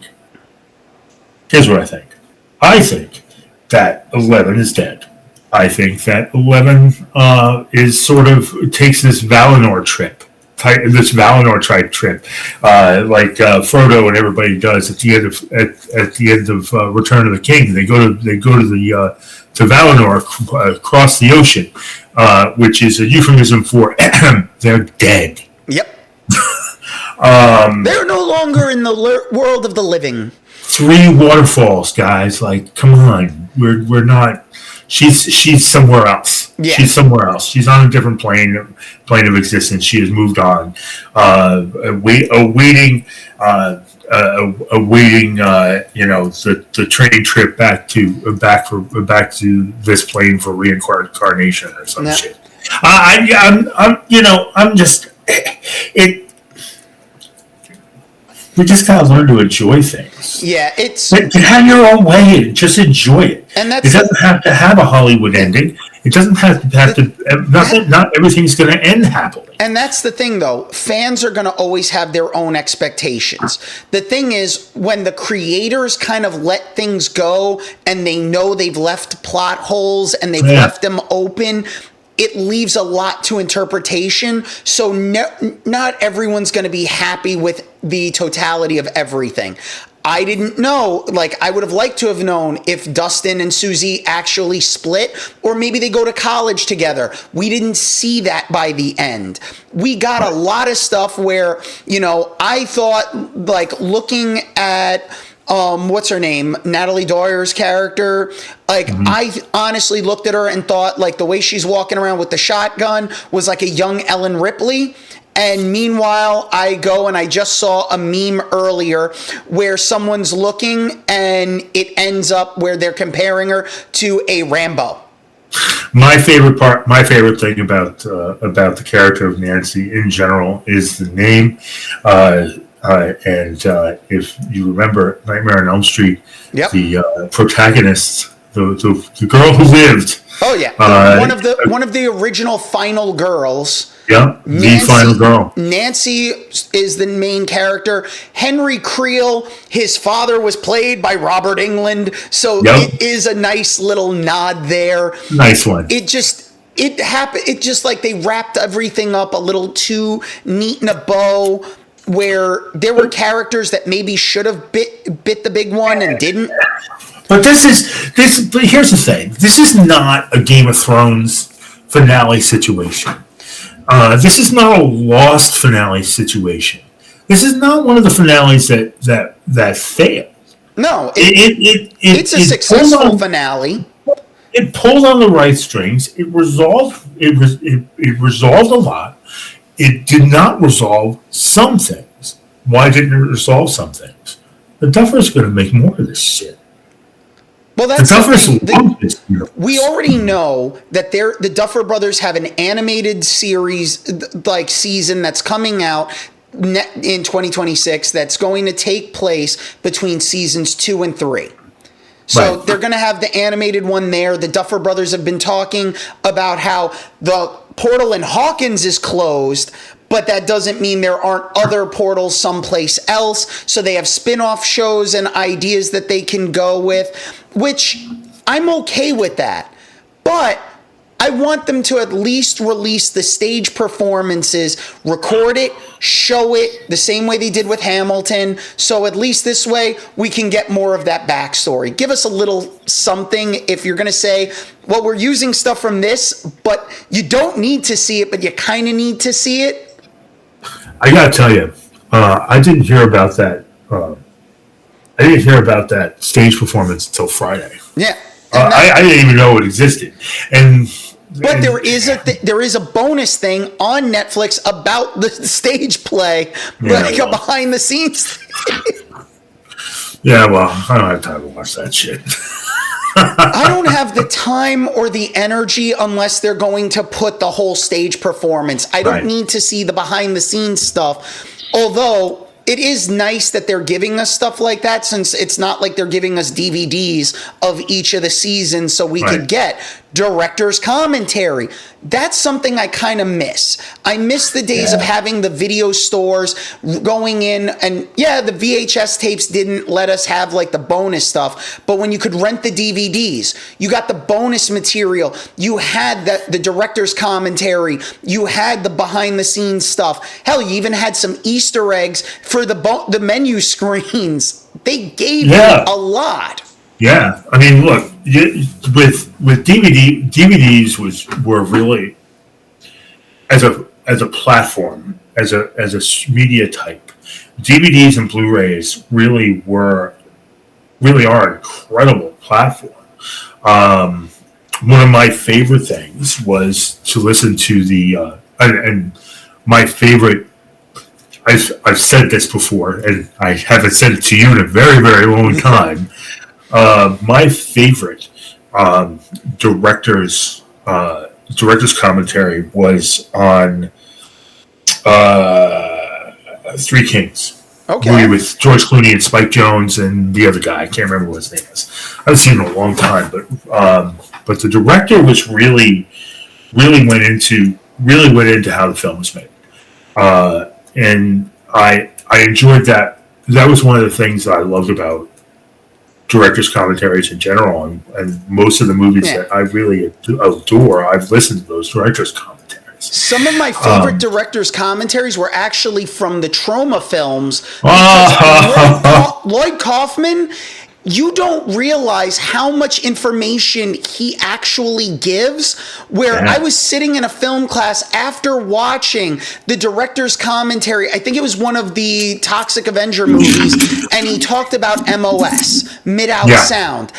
I think that 11 is dead. I think that 11 is sort of takes this Valinor trip. This Valinor type trip, like Frodo and everybody does at the end of Return of the King. They go to Valinor, across the ocean, which is a euphemism for they're dead. Yep. They're no longer in the world of the living. 3 waterfalls, guys. Like, come on, we're not. She's somewhere else. Yeah. She's somewhere else. She's on a different plane of existence. She has moved on, awaiting the train trip back to this plane for reincarnation or some shit. I'm just it. We just gotta learn to enjoy things. Yeah, it's have your own way and just enjoy it. And it doesn't have to have a Hollywood ending. It doesn't have to. Not everything's going to end happily. And that's the thing, though. Fans are going to always have their own expectations. The thing is, when the creators kind of let things go and they know they've left plot holes and they've left them open, it leaves a lot to interpretation. So not everyone's going to be happy with the totality of everything. I didn't know, I would have liked to have known if Dustin and Susie actually split, or maybe they go to college together. We didn't see that by the end. We got a lot of stuff where, I thought, looking at what's her name? Natalie Doyer's character. I honestly looked at her and thought, the way she's walking around with the shotgun was like a young Ellen Ripley. And meanwhile, I go and I just saw a meme earlier where someone's looking and it ends up where they're comparing her to a Rambo. My favorite thing about the character of Nancy in general is the name. And if you remember Nightmare on Elm Street, the protagonist, the girl who lived. Oh yeah, one of the original final girls. Yeah, the final girl. Nancy is the main character. Henry Creel, his father was played by Robert Englund, so it is a nice little nod there. Nice one. It happened. It just they wrapped everything up a little too neat in a bow, where there were characters that maybe should have bit the big one and didn't. But here's the thing. This is not a Game of Thrones finale situation. This is not a Lost finale situation. This is not one of the finales that failed. No, it's a successful finale. It pulled on the right strings. It resolved. It resolved a lot. It did not resolve some things. Why didn't it resolve some things? The Duffer's going to make more of this shit. Well, that's the thing. We already know that the Duffer Brothers have an animated series season that's coming out in 2026 that's going to take place between seasons 2 and 3. So they're going to have the animated one there. The Duffer Brothers have been talking about how the portal in Hawkins is closed, but that doesn't mean there aren't other portals someplace else. So they have spin-off shows and ideas that they can go with, which I'm okay with that. But I want them to at least release the stage performances, record it, show it the same way they did with Hamilton. So at least this way we can get more of that backstory. Give us a little something if you're going to say, well, we're using stuff from this, but you don't need to see it, but you kind of need to see it. I got to tell you, I didn't hear about that. I didn't hear about that stage performance until Friday. Yeah. I didn't even know it existed. But there is a bonus thing on Netflix about the stage play, a behind the scenes thing. Yeah, well, I don't have time to watch that shit. I don't have the time or the energy unless they're going to put the whole stage performance. I don't need to see the behind the scenes stuff. Although it is nice that they're giving us stuff like that, since it's not like they're giving us DVDs of each of the seasons so we could get director's commentary. That's something I kind of miss. I miss the days of having the video stores going in, and the VHS tapes didn't let us have like the bonus stuff, but when you could rent the DVDs, you got the bonus material, you had the director's commentary, you had the behind the scenes stuff. Hell, you even had some Easter eggs for the menu screens. They gave you a lot. Yeah, I mean, look, with DVDs were really, as a platform, as a media type, DVDs and Blu-rays really are an incredible platform. One of my favorite things was to listen to and my favorite. I've said this before, and I haven't said it to you in a very, very long time. My favorite director's commentary was on Three Kings. Movie with George Clooney and Spike Jonze and the other guy. I can't remember what his name is. I haven't seen him in a long time, but the director was really went into how the film was made, and I enjoyed that. That was one of the things that I loved about director's commentaries in general, and most of the movies that I really adore, I've listened to those director's commentaries. Some of my favorite director's commentaries were actually from the Trauma films. Lloyd Kaufman, you don't realize how much information he actually gives. I was sitting in a film class after watching the director's commentary. I think it was one of the Toxic Avenger movies, and he talked about MOS, mid-out sound.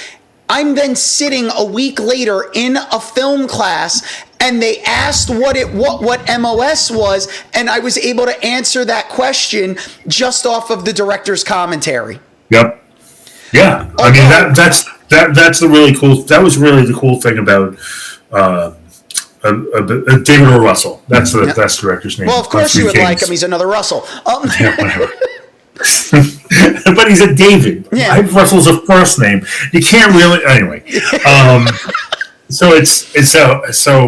I'm then sitting a week later in a film class, and they asked what MOS was, and I was able to answer that question just off of the director's commentary. Yep. Yeah, I mean that's the really cool. That was really the cool thing about David O. Russell. That's the best director's name. Well, of course you would like him. He's another Russell. Yeah, whatever. But he's a David. Yeah, Russell's a first name. You can't really anyway. So it's so.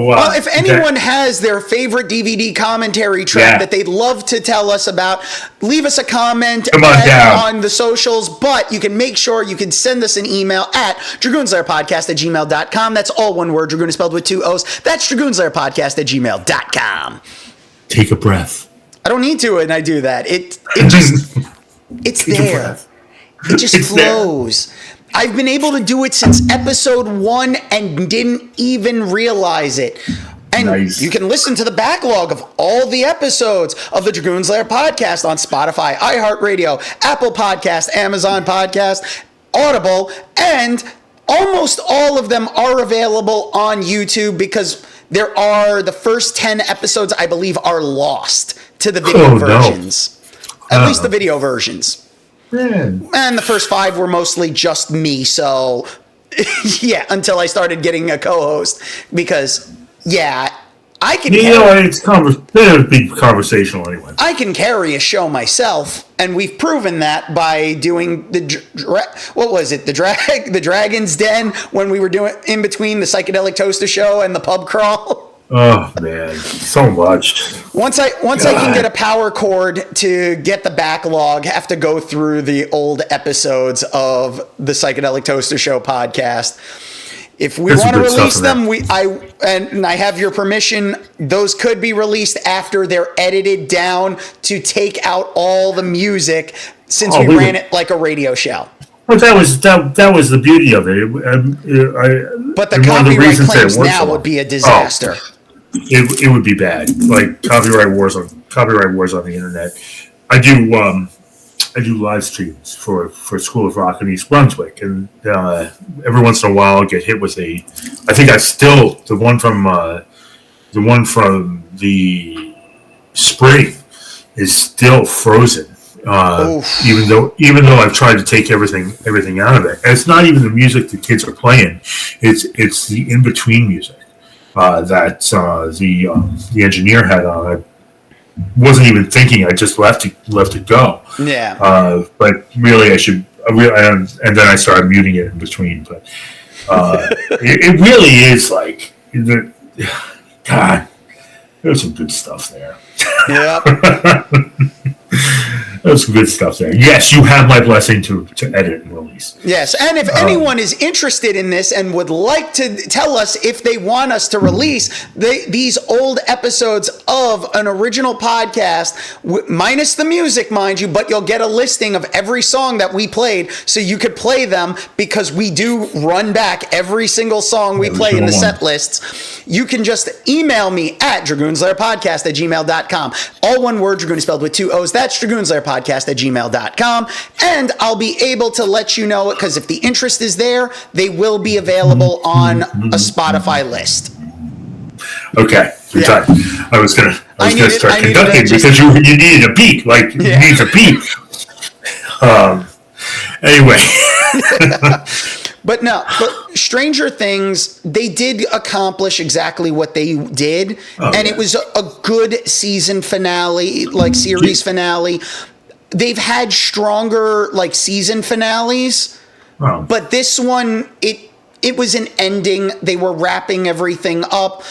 Well, if anyone has their favorite DVD commentary track that they'd love to tell us about, leave us a comment on the socials. But you can make sure you can send us an email at dragoonslayerpodcast@gmail.com. That's all one word. Dragoon is spelled with 2 O's. That's dragoonslayerpodcast@gmail.com. Take a breath. I don't need to, and I do that. It's there. It just flows. There. I've been able to do it since episode 1 and didn't even realize it. And you can listen to the backlog of all the episodes of the Dragoons Lair podcast on Spotify, iHeartRadio, Apple Podcast, Amazon Podcast, Audible, and almost all of them are available on YouTube because the first 10 episodes, I believe, are lost to the video versions. No. At least the video versions. And the first 5 were mostly just me, so until I started getting a co-host, because I can. It's be conversational anyway. I can carry a show myself, and we've proven that by doing the Dragon's Den, when we were doing in between the Psychedelic Toaster Show and the Pub Crawl. Oh man, so much. Once I can get a power cord to get the backlog, have to go through the old episodes of the Psychedelic Toaster Show podcast. If we want to release them, I have your permission. Those could be released after they're edited down to take out all the music, since we ran it like a radio show. But that was the beauty of it. But the copyright claims now would be a disaster. It would be bad, like copyright wars on the internet. I do live streams for School of Rock in East Brunswick, and every once in a while I'll get hit with I think I still the one from the spring is still frozen. Even though I've tried to take everything out of it, and it's not even the music the kids are playing; it's the in between music that the engineer had on it. wasn't even thinking. I just left it go. Yeah. But really, I should. And then I started muting it in between. But it really is like, God, there's some good stuff there. Yep. There's some good stuff there. Yes, you have my blessing to edit and release. Yes, and if anyone is interested in this and would like to tell us if they want us to release these old episodes of an original podcast, minus the music, mind you, but you'll get a listing of every song that we played, so you could play them, because we do run back every single song we play in the set lists. You can just email me at dragoonslayerpodcast@gmail.com. All one word, Dragoon is spelled with 2 O's. That's dragoonslayerpodcast@gmail.com. And I'll be able to let you know, because if the interest is there, they will be available on a Spotify list. Okay, good time. I was gonna start conducting because you needed a beat. Like, you need a beat. Anyway. But Stranger Things, they did accomplish exactly what they did, it was a good season finale, like series finale. They've had stronger like season finales, but this one, it was an ending. They were wrapping everything up.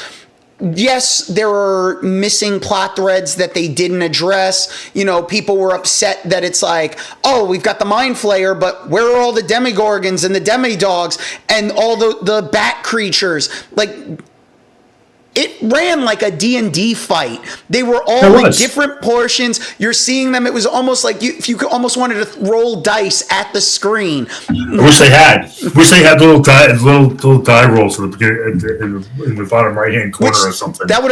Yes, there are missing plot threads that they didn't address. You know, people were upset that it's like, oh, we've got the Mind Flayer, but where are all the Demigorgons and the Demidogs and all the bat creatures? Like, it ran like a D&D fight. They were all in different portions. You're seeing them. It was almost like if you almost wanted to roll dice at the screen. I wish they had. Little die rolls in the bottom right hand corner or something. That would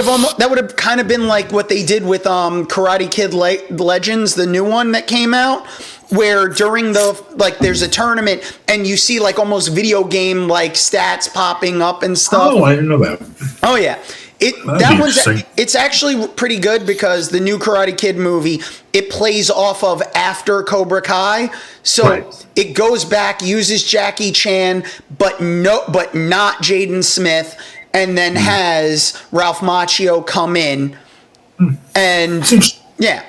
have kind of been like what they did with Karate Kid Legends, the new one that came out, where during there's a tournament and you see like almost video game like stats popping up and stuff. Oh, I didn't know that. Oh yeah. It's actually pretty good, because the new Karate Kid movie, it plays off of after Cobra Kai. So it goes back, uses Jackie Chan, but not Jaden Smith, and then has Ralph Macchio come in. And yeah.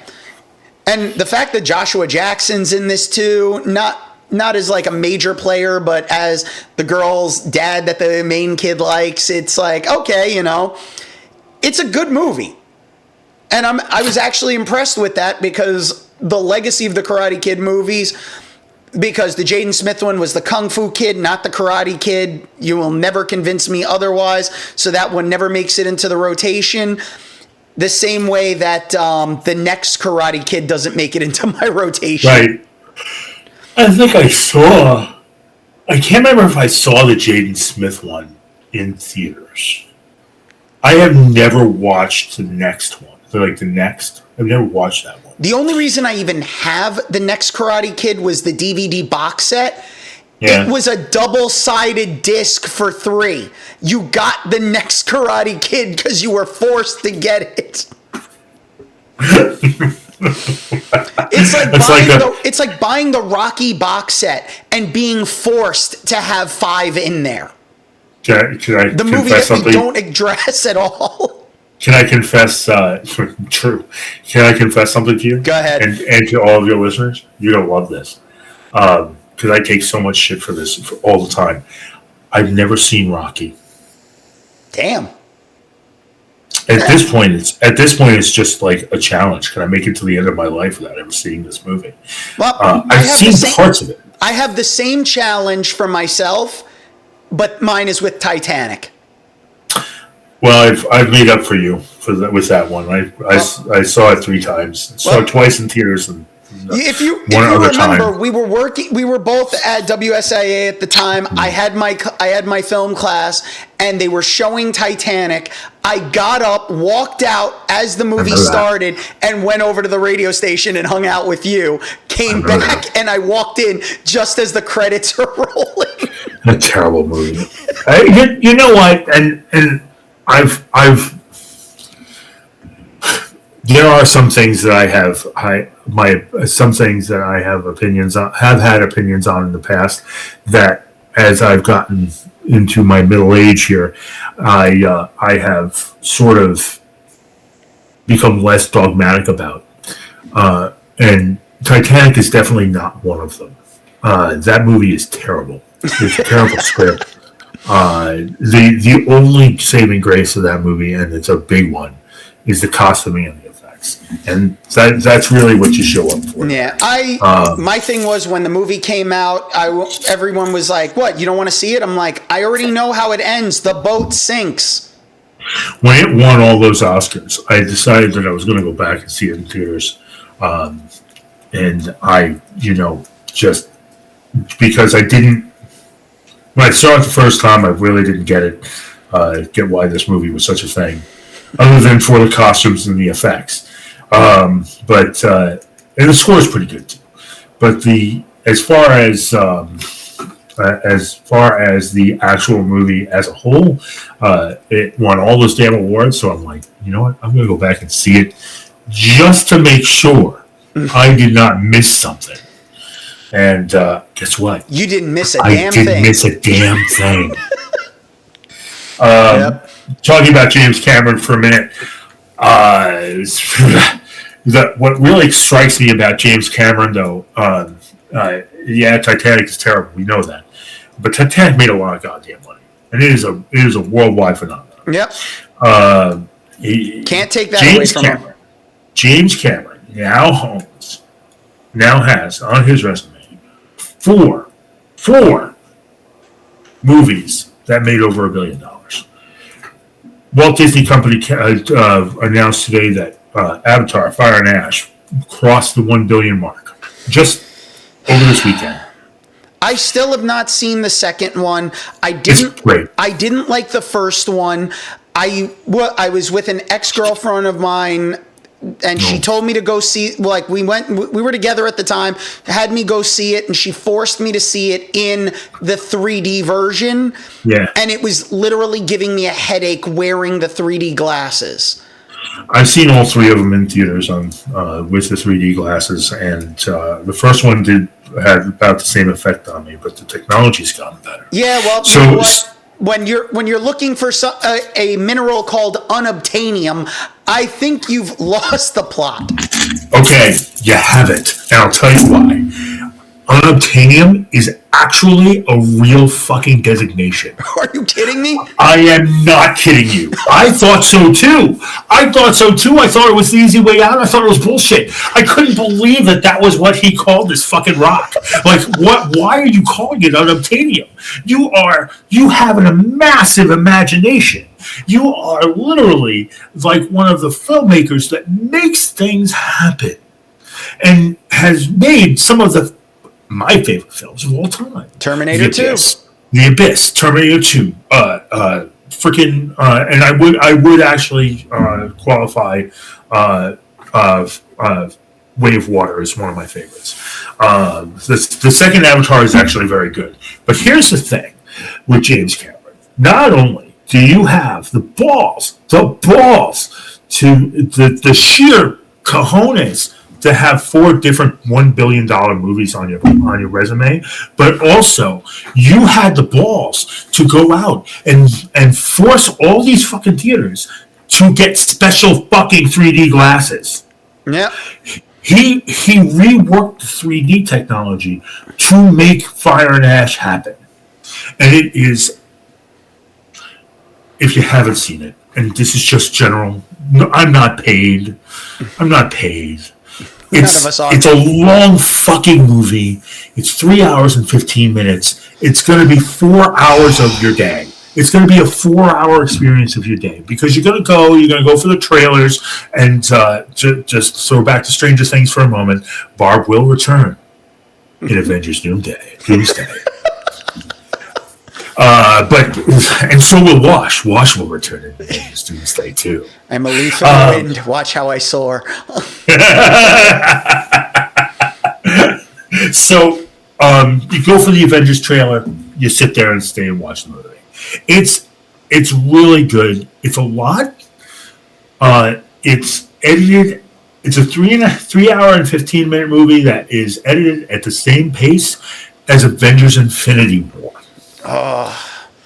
And the fact that Joshua Jackson's in this too, not as like a major player, but as the girl's dad that the main kid likes, it's like, okay, it's a good movie. And I was actually impressed with that, because the legacy of the Karate Kid movies, because the Jaden Smith one was the Kung Fu Kid, not the Karate Kid. You will never convince me otherwise. So that one never makes it into the rotation. The same way that the next Karate Kid doesn't make it into my rotation. Right. I can't remember if I saw the Jaden Smith one in theaters. I have never watched the next one. I've never watched that one. The only reason I even have the next Karate Kid was the DVD box set. Yeah. It was a double-sided disc for $3. You got the next Karate Kid because you were forced to get it. It's like buying the Rocky box set and being forced to have 5 in there. Can I the movie that we don't address at all. Can I confess? True. Can I confess something to you? Go ahead. And to all of your listeners, you're gonna love this, because I take so much shit for this all the time. I've never seen Rocky. Damn. At this point, it's just like a challenge. Can I make it to the end of my life without ever seeing this movie? Well, I've seen parts of it. I have the same challenge for myself, but mine is with Titanic. Well, I've made up for you with that one. I saw it 3 times. Saw it twice in theaters, and if you remember, we were both at WSIA at the time. I had my film class, and they were showing Titanic. I got up, walked out as the movie started, and went over to the radio station and hung out with you. Came back, and I walked in just as the credits are rolling. A terrible movie. You know what? And I've there are some things that I have opinions on, have had opinions on in the past, that as I've gotten into my middle age here, I have sort of become less dogmatic about. And Titanic is definitely not one of them. That movie is terrible. It's a terrible script. The only saving grace of that movie, and it's a big one, is the costuming and the effects, and that's really what you show up for. Yeah, my thing was when the movie came out, everyone was like, "What? You don't want to see it?" I'm like, "I already know how it ends. The boat sinks." When it won all those Oscars, I decided that I was going to go back and see it in theaters, and I, just because I didn't. When I saw it the first time, I really didn't get why this movie was such a thing, other than for the costumes and the effects. And the score is pretty good too. But as far as the actual movie as a whole, it won all those damn awards. So I'm like, you know what? I'm going to go back and see it just to make sure I did not miss something. And guess what? You didn't miss a damn thing. I didn't miss a damn thing. Talking about James Cameron for a minute, what really strikes me about James Cameron, though, Titanic is terrible. We know that, but Titanic made a lot of goddamn money, and it is a worldwide phenomenon. Yep. Can't take that away from him. James Cameron now has on his resume four movies that made over $1 billion. Walt Disney Company announced today that Avatar: Fire and Ash crossed the 1 billion mark just over this weekend. I still have not seen the second one. It's great. I didn't like the first one. I was with an ex-girlfriend of mine, and she told me to go see, we were together at the time, had me go see it, and she forced me to see it in the 3D version. Yeah. And it was literally giving me a headache wearing the 3D glasses. I've seen all three of them in theaters with the 3D glasses, and the first one had about the same effect on me, but the technology's gotten better. Yeah, well, you know what? When you're looking for a mineral called unobtainium, I think you've lost the plot. Okay, you have it, and I'll tell you why. Unobtainium is actually a real fucking designation. Are you kidding me? I am not kidding you. I thought so too. I thought it was the easy way out. I thought it was bullshit. I couldn't believe that was what he called this fucking rock. Like, what? Why are you calling it unobtainium? You have a massive imagination. You are literally like one of the filmmakers that makes things happen and has made some of my favorite films of all time. Terminator 2. The Abyss, Terminator 2. And I would actually qualify Way of Water as one of my favorites. The second Avatar is actually very good. But here's the thing with James Cameron. Not only do you have the balls to the sheer cojones to have 4 different $1 billion movies on your resume, but also you had the balls to go out and force all these fucking theaters to get special fucking 3D glasses. Yeah. He reworked the 3D technology to make Fire and Ash happen. And it is, if you haven't seen it, and this is just general, I'm not paid. It's a long fucking movie. It's 3 hours and 15 minutes. It's going to be 4 hours of your day. It's going to be a 4-hour experience of your day because you're going to go for the trailers and just throw back to Stranger Things for a moment. Barb will return in Avengers Doomsday. And so will Wash. Wash will return in Avengers Doomsday too. I'm a leaf in the wind. Watch how I soar. So you go for the Avengers trailer. You sit there and stay and watch the movie. It's really good. It's a lot. It's edited. It's a 3 hour and 15-minute movie that is edited at the same pace as Avengers Infinity War. Oh.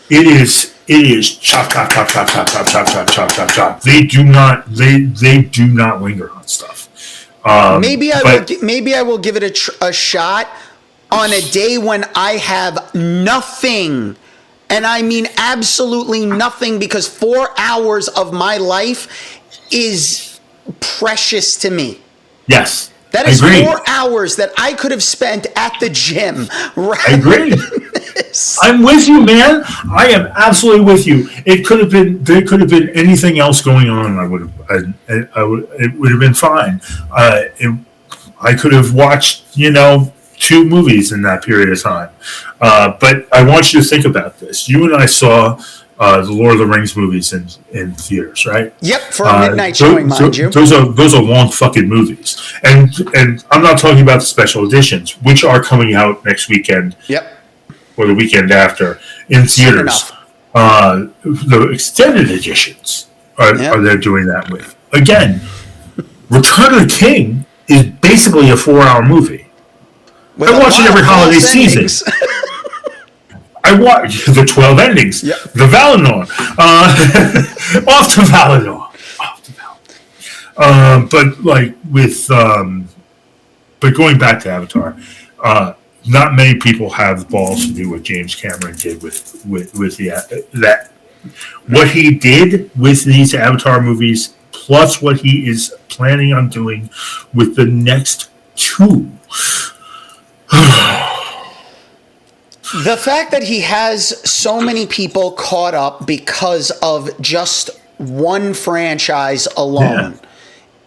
It is it is chop, chop, chop, chop, chop, chop, chop, chop, chop, chop, chop. They do not linger on stuff. Maybe I will give it a shot on a day when I have nothing, and I mean absolutely nothing, because 4 hours of my life is precious to me. Yes. That is 4 hours that I could have spent at the gym. Right? I agree. I'm with you, man. I am absolutely with you. There could have been anything else going on. It would have been fine. I could have watched, 2 movies in that period of time. But I want you to think about this. You and I saw the Lord of the Rings movies in theaters, right? Yep, for a midnight showing, mind you. Those are long fucking movies, and I'm not talking about the special editions, which are coming out next weekend. Yep. Or the weekend after in theaters. The extended editions are they're doing that with. Again, Return of the King is basically a 4-hour movie. I watch it every holiday season. I watch the 12 endings. Yep. The Valinor. Off to Valinor. But going back to Avatar, not many people have the balls to do what James Cameron did with that. What he did with these Avatar movies, plus what he is planning on doing with the next 2. The fact that he has so many people caught up because of just one franchise alone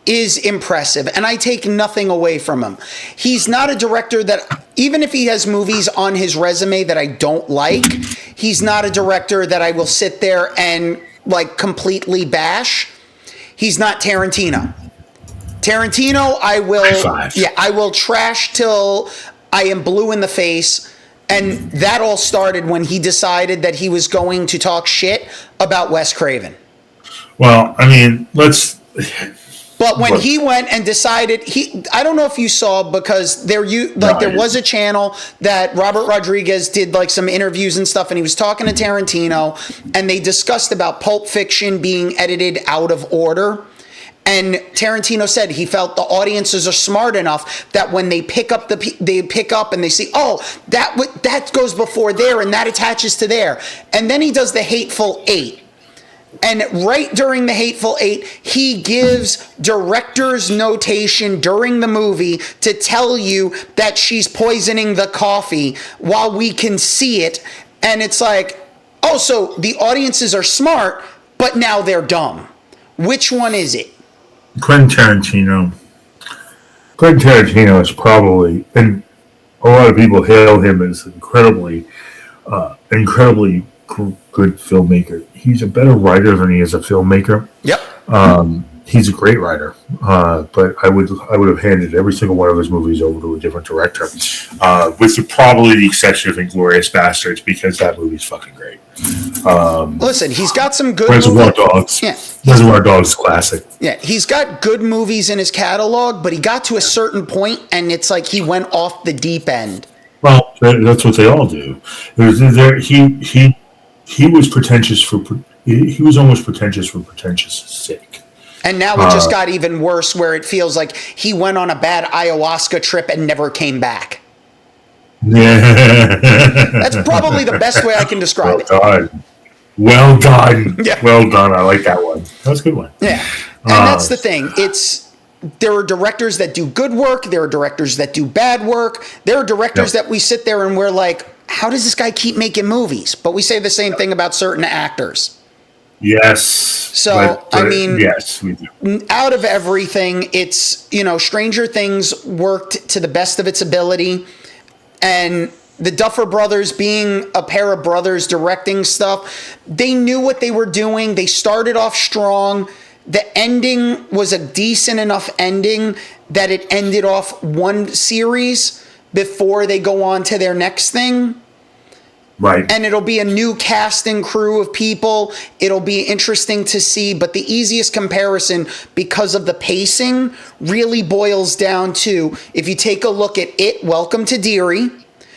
is impressive, and I take nothing away from him. He's not a director that, even if he has movies on his resume that I don't like, he's not a director that I will sit there and completely bash. He's not Tarantino. I will trash till I am blue in the face. And that all started when he decided that he was going to talk shit about Wes Craven. Well, I mean, But when he went and decided, I don't know if you saw, because there was a channel that Robert Rodriguez did some interviews and stuff, and he was talking to Tarantino, and they discussed about Pulp Fiction being edited out of order. And Tarantino said he felt the audiences are smart enough that when they pick up and they see, that goes before there and that attaches to there. And then he does the Hateful Eight. And right during the Hateful Eight, he gives director's notation during the movie to tell you that she's poisoning the coffee while we can see it. And it's so the audiences are smart, but now they're dumb. Which one is it? Quentin Tarantino is probably, and a lot of people hail him as incredibly good filmmaker. He's a better writer than he is a filmmaker. Yep. He's a great writer, but I would have handed every single one of his movies over to a different director, with probably the exception of Inglourious Basterds, because that movie's fucking great. Listen, he's got some good Reservoir Dogs. Yeah. Reservoir Dogs classic. Yeah, he's got good movies in his catalog, but he got to a certain point, and it's he went off the deep end. Well, that's what they all do. He was pretentious he was almost pretentious for pretentious sake. And now it just got even worse, where it feels like he went on a bad ayahuasca trip and never came back. That's probably the best way I can describe it. Well done. Yeah. Well done. I like that one. That's a good one. Yeah. And that's the thing. There are directors that do good work. There are directors that do bad work. There are directors that we sit there and we're like, how does this guy keep making movies? But we say the same thing about certain actors. Yes. So, yes, we do. Out of everything, it's, Stranger Things worked to the best of its ability. And the Duffer Brothers, being a pair of brothers directing stuff, they knew what they were doing. They started off strong. The ending was a decent enough ending that it ended off one series before they go on to their next thing. Right. And it'll be a new cast and crew of people. It'll be interesting to see. But the easiest comparison, because of the pacing, really boils down to, if you take a look at Welcome to Deary,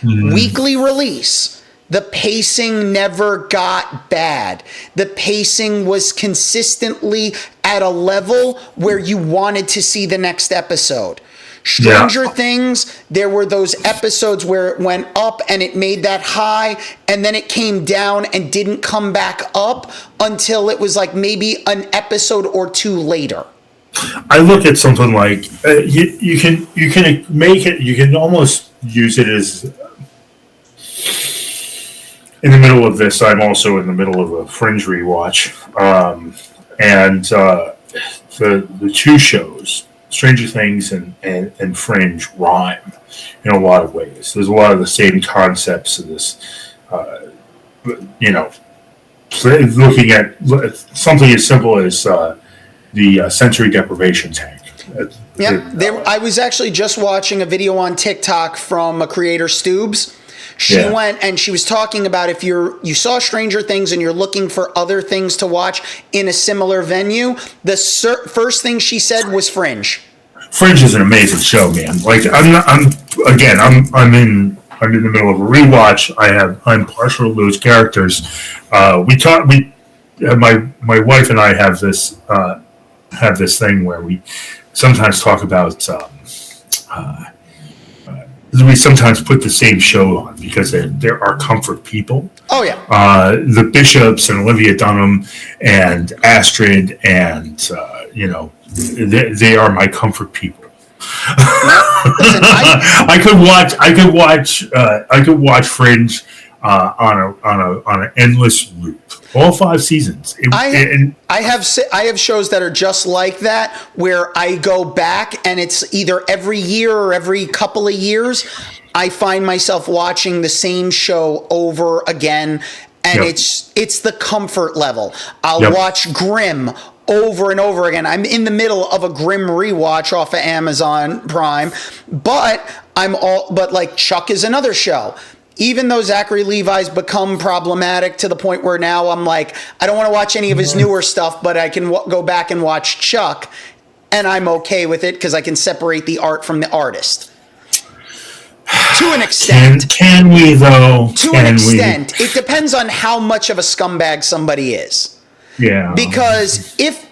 weekly release, The pacing never got bad. The pacing was consistently at a level where you wanted to see the next episode. Stranger Things, there were those episodes where it went up and it made that high, and then it came down and didn't come back up until it was like maybe an episode or two later. I look at something like you can make it. You can almost use it as in the middle of this. I'm also in the middle of a Fringe rewatch, and the two shows, Stranger Things and Fringe, rhyme in a lot of ways. There's a lot of the same concepts of this. Looking at something as simple as the sensory deprivation tank. I was actually just watching a video on TikTok from a creator, Stoobs. She went and she was talking about if you saw Stranger Things and you're looking for other things to watch in a similar venue, the first thing she said was Fringe. Fringe is an amazing show, man. Like I'm in the middle of a rewatch. I'm partial to those characters. My wife and I have this thing where we sometimes talk about. We sometimes put the same show on because they're our comfort people. Oh yeah. The Bishops and Olivia Dunham and Astrid and they are my comfort people. Listen, I could watch Fringe on an endless loop. All 5 seasons. I have shows that are just like that where I go back and it's either every year or every couple of years I find myself watching the same show over again, and it's the comfort level. I'll watch Grimm over and over again. I'm in the middle of a Grimm rewatch off of Amazon Prime, but like Chuck is another show. Even though Zachary Levi's become problematic to the point where now I'm like, I don't want to watch any of his newer stuff, but I can go back and watch Chuck, and I'm okay with it because I can separate the art from the artist. To an extent. Can we, though? To an extent. It depends on how much of a scumbag somebody is. Yeah. Because if,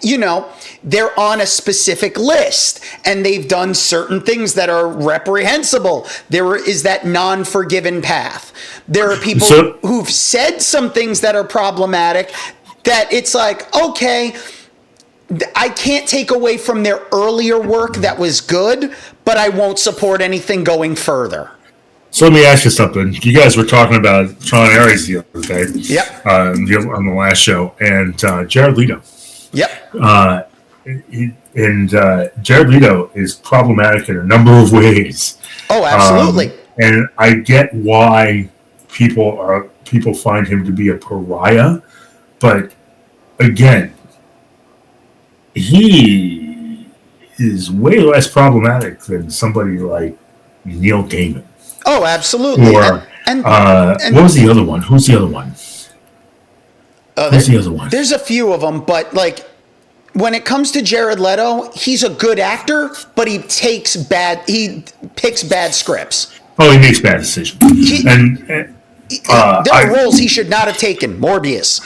they're on a specific list and they've done certain things that are reprehensible, there is that non-forgiven path. There are people who've said some things that are problematic that it's like, okay, I can't take away from their earlier work that was good, but I won't support anything going further. So let me ask you something. You guys were talking about Sean Aries the other day. Yep. On the last show, and Jared Leto. Yep. Jared Leto is problematic in a number of ways. Oh, absolutely. And I get why people find him to be a pariah, but again, he is way less problematic than somebody like Neil Gaiman. Oh, absolutely. Or what was the other one? Who's the other one? Who's the other one? There's a few of them, but like when it comes to Jared Leto, he's a good actor, but he picks bad scripts. Oh, he makes bad decisions. There are roles he should not have taken. Morbius.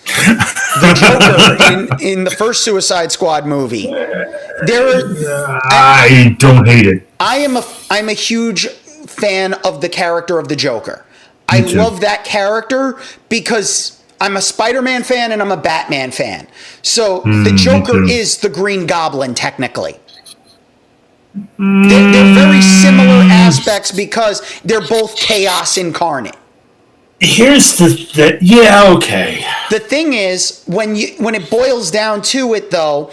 The Joker in the first Suicide Squad movie. I don't hate it. I'm a huge fan of the character of the Joker. I love that character because I'm a Spider-Man fan and I'm a Batman fan. So the Joker is the Green Goblin, technically. They're very similar aspects because they're both chaos incarnate. Here's okay. The thing is, when it boils down to it, though,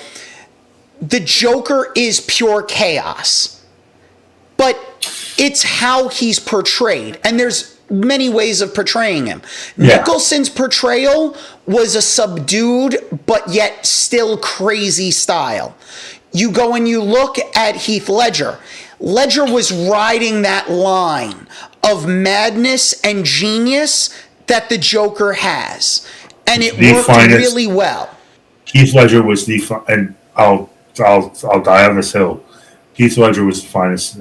the Joker is pure chaos. But it's how he's portrayed. And there's many ways of portraying him. Yeah. Nicholson's portrayal was a subdued, but yet still crazy style. You go and you look at Heath Ledger. Ledger was riding that line of madness and genius that the Joker has. And it worked really well. Heath Ledger was and I'll die on this hill. Heath Ledger was the finest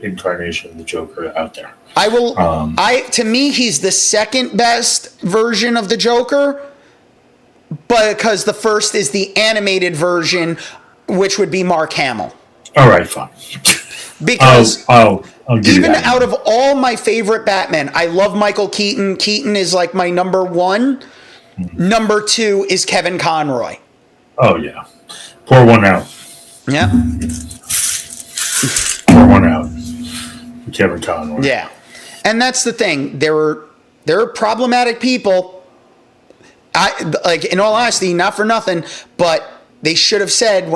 incarnation of the Joker out there. To me, he's the second best version of the Joker, because the first is the animated version, which would be Mark Hamill. All right, fine. Because I'll give even you that. out of all my favorite Batman, I love Michael Keaton. Keaton is like my number one. Mm-hmm. Number two is Kevin Conroy. Oh, yeah. Pour one out. Yeah. Pour one out. Kevin Conroy. Yeah. And that's the thing. There are problematic people. In all honesty, not for nothing, but they should have said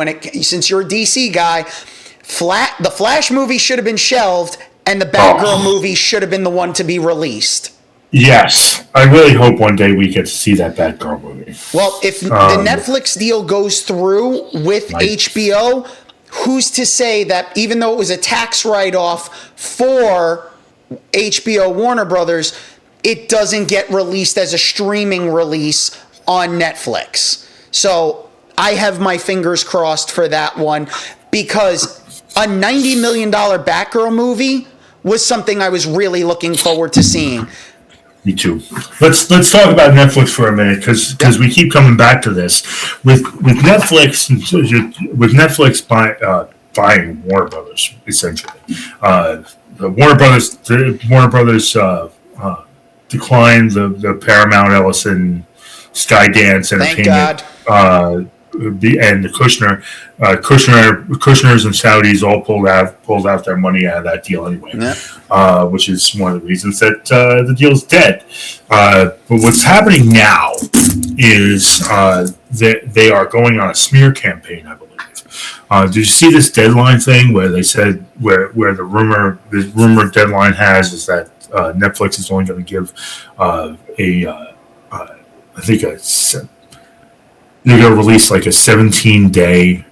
since you're a DC guy, the Flash movie should have been shelved, and the Batgirl movie should have been the one to be released. Yes, I really hope one day we get to see that Batgirl movie. Well, if the Netflix deal goes through with HBO, who's to say that even though it was a tax write-off for HBO Warner Brothers, it doesn't get released as a streaming release on Netflix? So I have my fingers crossed for that one, because a $90 million Batgirl movie was something I was really looking forward to seeing. Me too. Let's talk about Netflix for a minute, because we keep coming back to this with Netflix buying Warner Brothers, essentially. The Warner Brothers declined the Paramount, Ellison, Skydance Entertainment. Thank God. And the Kushners and Saudis all pulled out their money out of that deal anyway, which is one of the reasons that the deal's dead. But what's happening now is that they are going on a smear campaign, I believe. Did you see this deadline thing where they said where the rumor deadline is that Netflix is only going to give they're going to release like a 17-day.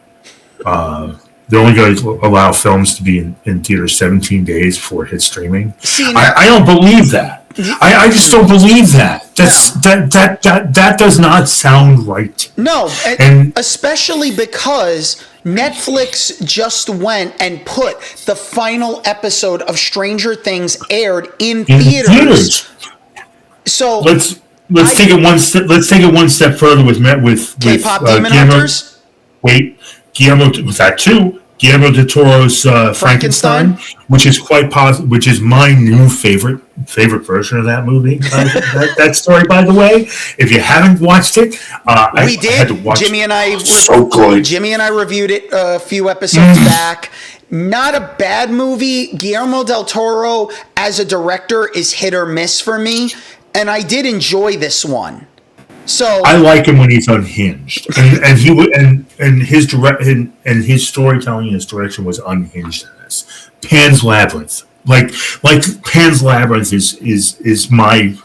They're only going to allow films to be in theaters 17 days before it hits streaming. I don't believe that. I just don't believe that. That does not sound right. No, and especially because Netflix just went and put the final episode of Stranger Things aired in theaters. So Let's take it one step further with K-pop Demon Hunters. Guillermo was that too. Guillermo del Toro's Frankenstein, which is which is my new favorite version of that movie. That story, by the way, if you haven't watched it, we did. I had to watch Jimmy and I so good. Jimmy and I reviewed it a few episodes back. Not a bad movie. Guillermo del Toro as a director is hit or miss for me. And I did enjoy this one. So I like him when he's unhinged, and his storytelling and his direction was unhinged in this. Pan's Labyrinth, like Pan's Labyrinth is my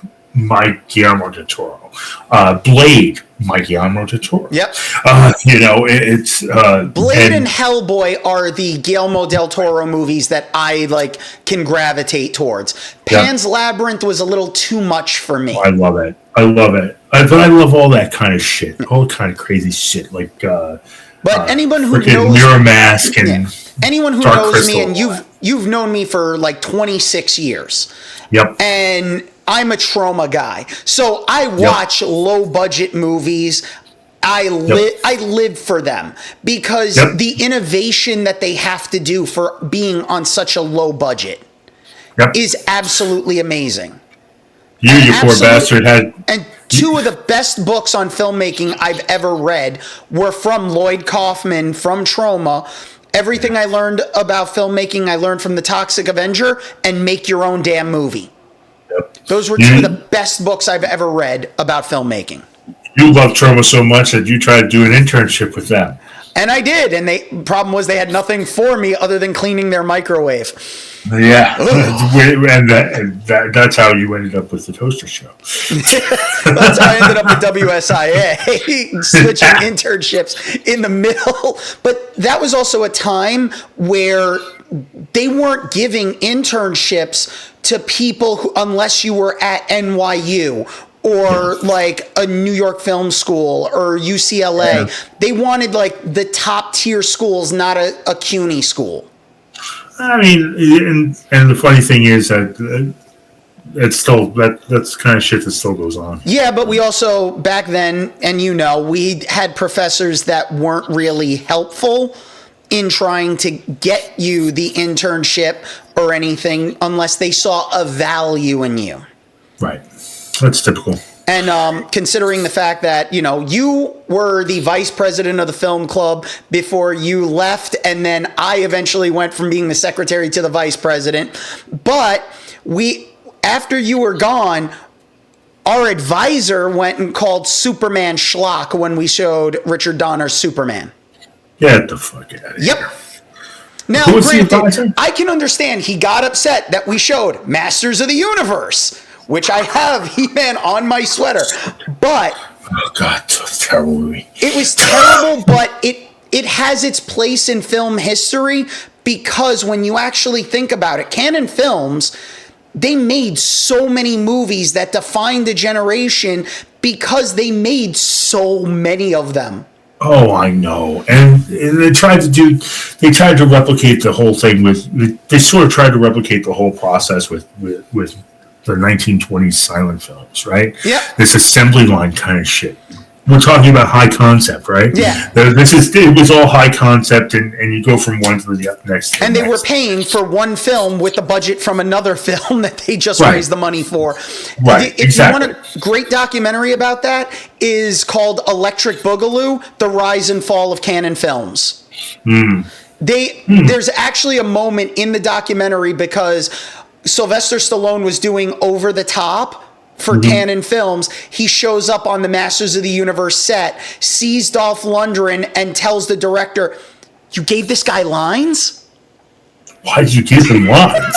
Guillermo del Toro. Blade, my Guillermo del Toro. Yep. It's Blade and Hellboy are the Guillermo del Toro movies that I can gravitate towards. Pan's Labyrinth was a little too much for me. I love it. But I love all that kind of shit, all kind of crazy shit, But anyone who knows Mirror Mask and anyone who Dark knows Crystal, me, and you've known me for 26 years. Yep. And I'm a trauma guy, so I watch low budget movies. I live for them because the innovation that they have to do for being on such a low budget is absolutely amazing. You poor bastard And two of the best books on filmmaking I've ever read were from Lloyd Kaufman from Trauma. Everything I learned about filmmaking, I learned from The Toxic Avenger and Make Your Own Damn Movie. Yep. Those were two of the best books I've ever read about filmmaking. You love Trauma so much that you tried to do an internship with them. And I did, and the problem was they had nothing for me other than cleaning their microwave. Yeah, and that's how you ended up with the Toaster Show. That's how I ended up with WSIA, switching internships in the middle. But that was also a time where they weren't giving internships to people unless you were at NYU or like a New York Film School or UCLA. Yeah. They wanted like the top tier schools, not a CUNY school. I mean, and the funny thing is that it's still that's kind of shit that still goes on. Yeah, but we also back then, and we had professors that weren't really helpful in trying to get you the internship or anything unless they saw a value in you. Right. That's typical. And considering the fact that, you were the vice president of the film club before you left, and then I eventually went from being the secretary to the vice president. But after you were gone, our advisor went and called Superman schlock when we showed Richard Donner's Superman. Get the fuck out of here. Yep. Now, granted, I can understand he got upset that we showed Masters of the Universe, which I have He-Man on my sweater. But oh God, terrible movie. It was terrible, but it has its place in film history because when you actually think about it, Canon Films, they made so many movies that defined a generation because they made so many of them. Oh, I know. And they tried to replicate the whole thing they sort of tried to replicate the whole process with the 1920s silent films, right? Yeah. This assembly line kind of shit. We're talking about high concept, right? Yeah. It was all high concept, and you go from one to the next. And they were paying for one film with the budget from another film that they just raised the money for. Right, If exactly. you want a great documentary about that, is called Electric Boogaloo, The Rise and Fall of Canon Films. There's actually a moment in the documentary because Sylvester Stallone was doing Over the Top for Canon Films. He shows up on the Masters of the Universe set, sees Dolph Lundgren, and tells the director, "You gave this guy lines?" Why did you give him lines?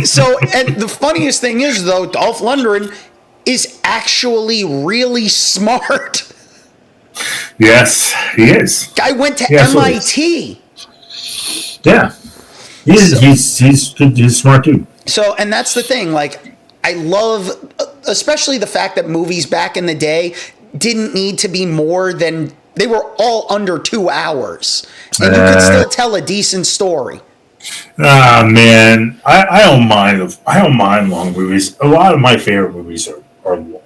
So, and the funniest thing is, though, Dolph Lundgren is actually really smart. Yes, he is. Guy went to MIT. Yeah. He's a smart dude. So, and that's the thing, like, I love, especially the fact that movies back in the day didn't need to be more than, they were all under 2 hours. And you could still tell a decent story. Man, I don't mind long movies. A lot of my favorite movies are long.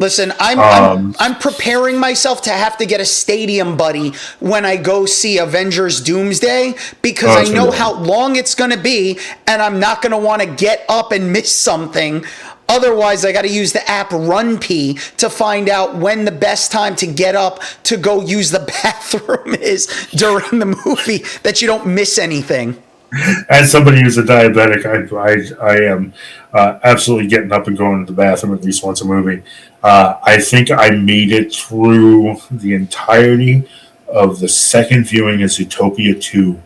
Listen, I'm preparing myself to have to get a stadium buddy when I go see Avengers Doomsday because I know how long it's going to be and I'm not going to want to get up and miss something. Otherwise, I got to use the app RunPee to find out when the best time to get up to go use the bathroom is during the movie, that you don't miss anything. As somebody who's a diabetic, I am absolutely getting up and going to the bathroom at least once a movie. I think I made it through the entirety of the second viewing of Zootopia 2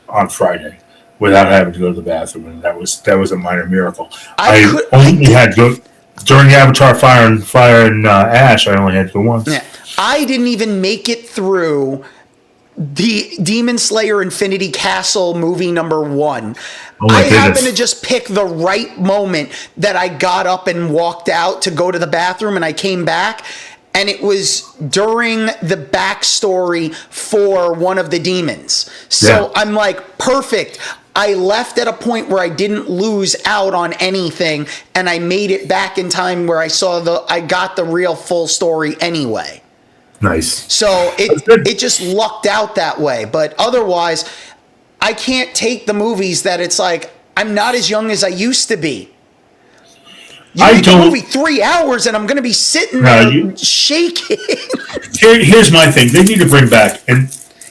on Friday without having to go to the bathroom, and that was a minor miracle. I only had to go during Avatar Fire and Ash. I only had to go once. Yeah, I didn't even make it through the Demon Slayer Infinity Castle movie number 1. I happened to just pick the right moment that I got up and walked out to go to the bathroom, and I came back, and it was during the backstory for one of the demons. So I'm like, perfect. I left at a point where I didn't lose out on anything, and I made it back in time where I got the real full story anyway. Nice. So it just lucked out that way. But otherwise, I can't take the movies that it's like, I'm not as young as I used to be. You make the movie 3 hours and I'm going to be sitting there shaking. Here's my thing. They need to bring back, and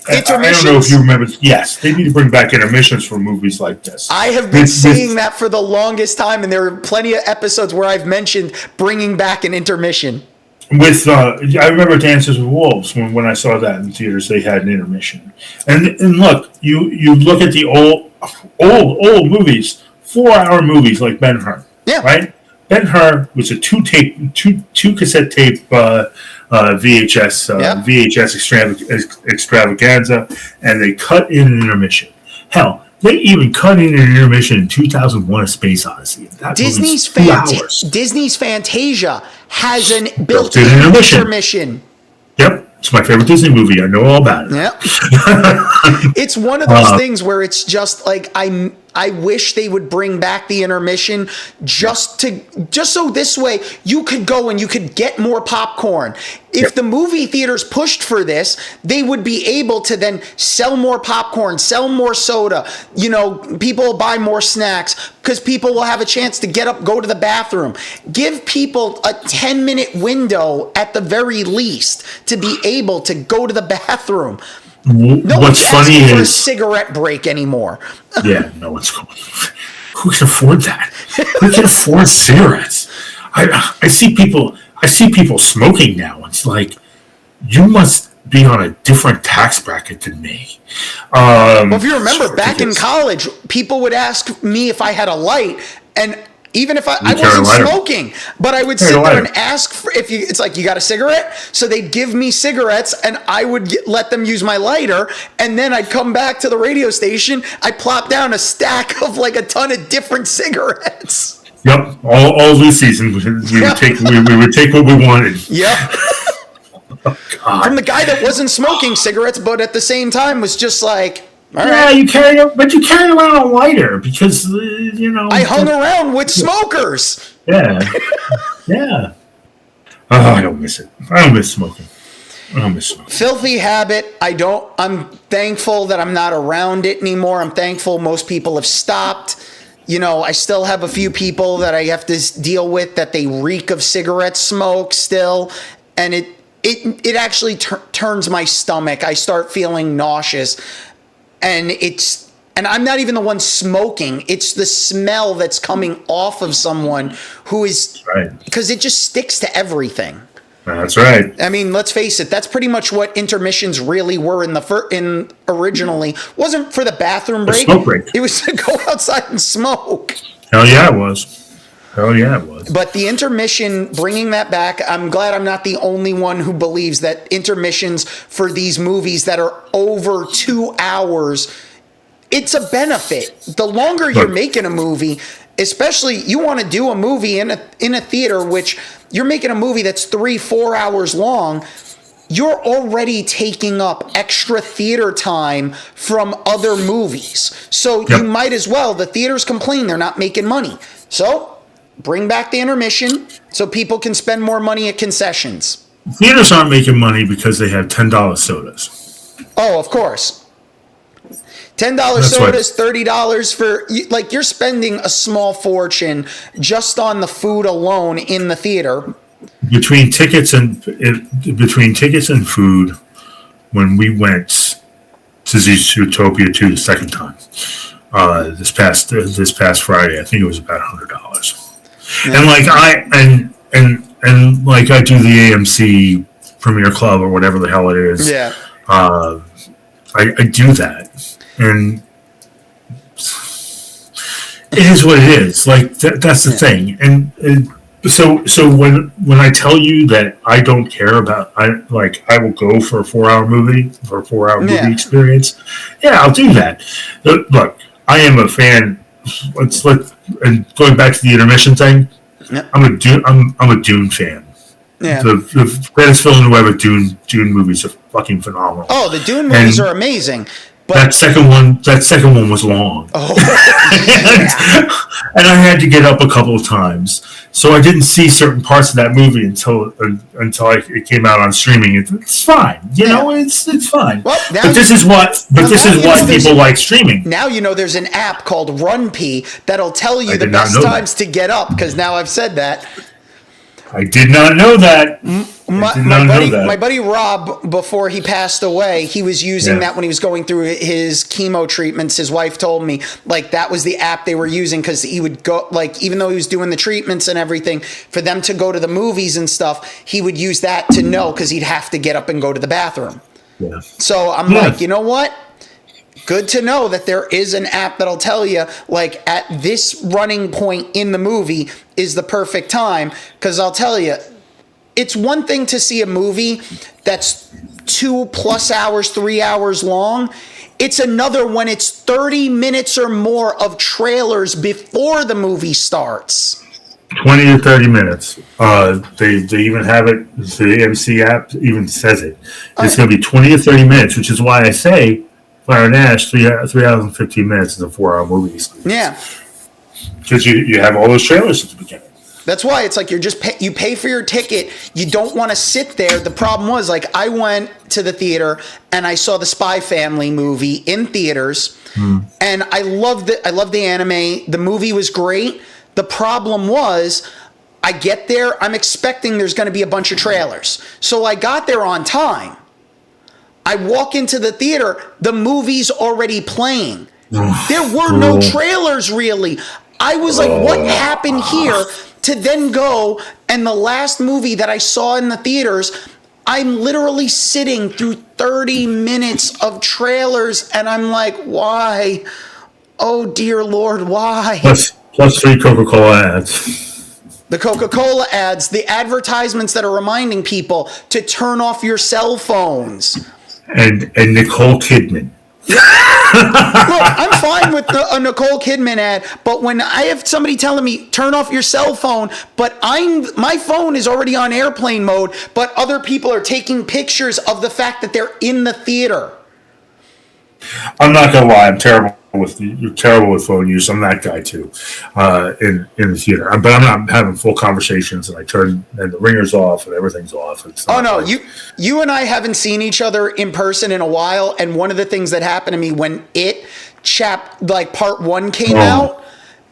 I don't know if you remember. Yes, they need to bring back intermissions for movies like this. I have been saying that for the longest time, and there are plenty of episodes where I've mentioned bringing back an intermission. I remember Dances with Wolves when I saw that in theaters. They had an intermission, and look, you look at the old movies, 4-hour movies like Ben-Hur, right? Ben-Hur was a two cassette tape VHS extravaganza, and they cut in an intermission. Hell, They even cut in an intermission in 2001: A Space Odyssey. That Disney's movie's 2 hours. Disney's Fantasia has an Built-in built-in intermission. intermission. Yep, it's my favorite Disney movie. I know all about it. Yep. It's one of those things where it's just like I wish they would bring back the intermission just so this way you could go and you could get more popcorn. If the movie theaters pushed for this, they would be able to then sell more popcorn, sell more soda. You know, people will buy more snacks because people will have a chance to get up, go to the bathroom. Give people a 10-minute window at the very least to be able to go to the bathroom. No one's asking for a cigarette break anymore. Yeah, no one's going. Who can afford that? Who can afford cigarettes? I see people smoking now. It's like, you must be on a different tax bracket than me. Well, if you remember, back in college, people would ask me if I had a light, and even if I wasn't smoking, but I would sit there and ask for it's like, you got a cigarette? So they'd give me cigarettes and I would let them use my lighter. And then I'd come back to the radio station. I'd plop down a stack of like a ton of different cigarettes. Yep. All Lucy's, and we would take what we wanted. Yep. Oh, from the guy that wasn't smoking cigarettes, but at the same time was just like, all right. You carried around a lighter because I hung around with smokers. Yeah, yeah. Oh, I don't miss it. I don't miss smoking. Filthy habit. I'm thankful that I'm not around it anymore. I'm thankful most people have stopped. I still have a few people that I have to deal with that they reek of cigarette smoke still, and it actually turns my stomach. I start feeling nauseous. And I'm not even the one smoking. It's the smell that's coming off of someone who is, right, because it just sticks to everything. That's right. I mean, let's face it. That's pretty much what intermissions really were in originally. Wasn't for the bathroom break. Smoke break. It was to go outside and smoke. Hell yeah, it was. But the intermission, bringing that back, I'm glad I'm not the only one who believes that intermissions for these movies that are over 2 hours, it's a benefit. The longer you're making a movie, especially you want to do a movie in a theater, which you're making a movie that's 3-4 hours long, you're already taking up extra theater time from other movies. So you might as well, the theaters complain they're not making money. So bring back the intermission so people can spend more money at concessions. Theaters aren't making money because they have $10 sodas. Oh, of course. $10 sodas, $30 for, like, you're spending a small fortune just on the food alone in the theater. Between tickets and food, when we went to Zootopia 2 the second time, this past Friday, I think it was about $100. Yeah. And like I do the AMC Premier Club or whatever the hell it is. Yeah. I do that, and it is what it is. Like that's the thing. And so when I tell you that I don't care about, I will go for a 4-hour movie movie experience. Yeah, I'll do that. Look, I am a fan. And going back to the intermission thing, I'm a Dune fan. Yeah. The greatest Villeneuve Dune movies are fucking phenomenal. Oh, the Dune movies are amazing. But that second one was long. Oh, and I had to get up a couple of times, so I didn't see certain parts of that movie until it came out on streaming. It's fine, it's fine. Well, but this is why people like streaming. Now there's an app called RunPee that'll tell you the best times to get up. Because now I've said that. I did not know that. My buddy Rob, before he passed away, he was using that when he was going through his chemo treatments. His wife told me, that was the app they were using because he would go, even though he was doing the treatments and everything, for them to go to the movies and stuff, he would use that to know because he'd have to get up and go to the bathroom. Yeah. So I'm like, you know what? Good to know that there is an app that'll tell you, at this running point in the movie is the perfect time. Because I'll tell you, it's one thing to see a movie that's 2+ hours, 3 hours long. It's another when it's 30 minutes or more of trailers before the movie starts. 20 to 30 minutes. They even have it, the AMC app even says it. It's going to be 20 to 30 minutes, which is why I say Fire and Ash, 3 hours and 15 minutes is a 4-hour movie. Yeah. Because you have all those trailers at the beginning. That's why it's like you pay for your ticket. You don't want to sit there. The problem was, like, I went to the theater and I saw the Spy Family movie in theaters, and I loved it. I loved the anime. The movie was great. The problem was, I get there, I'm expecting there's going to be a bunch of trailers. So I got there on time. I walk into the theater, the movie's already playing. There were no trailers, really. I was like, what happened here? To then go, and the last movie that I saw in the theaters, I'm literally sitting through 30 minutes of trailers, and I'm like, why? Oh, dear Lord, why? Plus 3 Coca-Cola ads. The Coca-Cola ads, the advertisements that are reminding people to turn off your cell phones. And Nicole Kidman. Look, I'm fine with a Nicole Kidman ad, but when I have somebody telling me turn off your cell phone, but my phone is already on airplane mode, but other people are taking pictures of the fact that they're in the theater. I'm not gonna lie, you're terrible with phone use. I'm that guy too, in the theater. But I'm not having full conversations, and the ringer's off and everything's off. Oh no, you and I haven't seen each other in person in a while, and one of the things that happened to me when part 1 came out,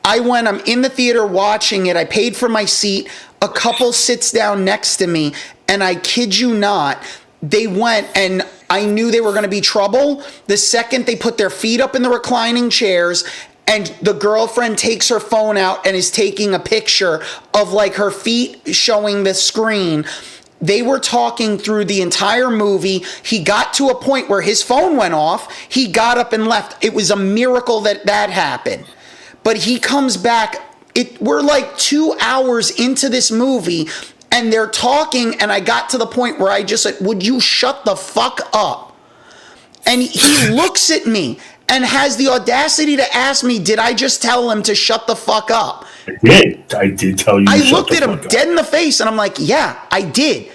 I'm in the theater watching it. I paid for my seat. A couple sits down next to me, and I kid you not, they went, and I knew they were going to be trouble. The second they put their feet up in the reclining chairs, and the girlfriend takes her phone out and is taking a picture of like her feet showing the screen. They were talking through the entire movie. He got to a point where his phone went off. He got up and left. It was a miracle that happened. But he comes back. We're like 2 hours into this movie, and they're talking, and I got to the point where I just said, would you shut the fuck up? And he looks at me and has the audacity to ask me, did I just tell him to shut the fuck up? I did tell you. I looked at him dead in the face, and I'm like, yeah, I did.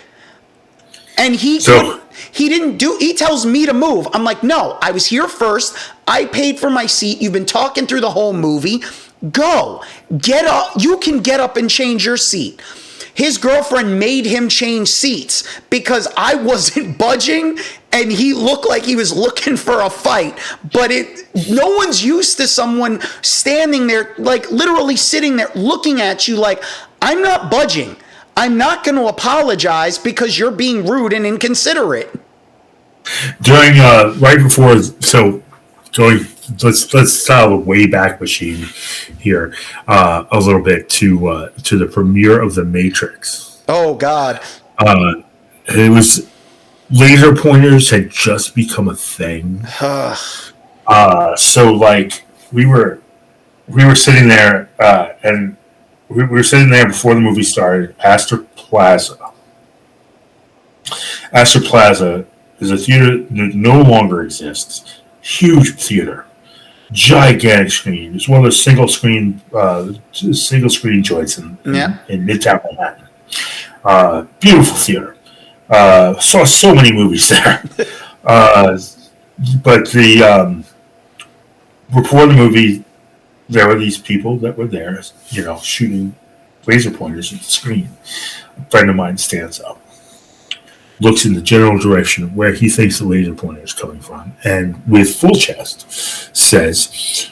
And he tells me to move. I'm like, no, I was here first. I paid for my seat. You've been talking through the whole movie. Go. Get up. You can get up and change your seat. His girlfriend made him change seats because I wasn't budging, and he looked like he was looking for a fight. But no one's used to someone standing there, like literally sitting there looking at you like, I'm not budging. I'm not going to apologize because you're being rude and inconsiderate. During let's style the way back machine here a little bit to the premiere of The Matrix. Oh God! It was laser pointers had just become a thing. So like we were sitting there and we were sitting there before the movie started. Astor Plaza is a theater that no longer exists. Huge theater. Gigantic screen. It's one of those single screen joints in Midtown Manhattan. Beautiful theater. Saw so many movies there. But before the movie, there were these people that were there, shooting laser pointers at the screen. A friend of mine stands up, looks in the general direction of where he thinks the laser pointer is coming from, and with full chest says,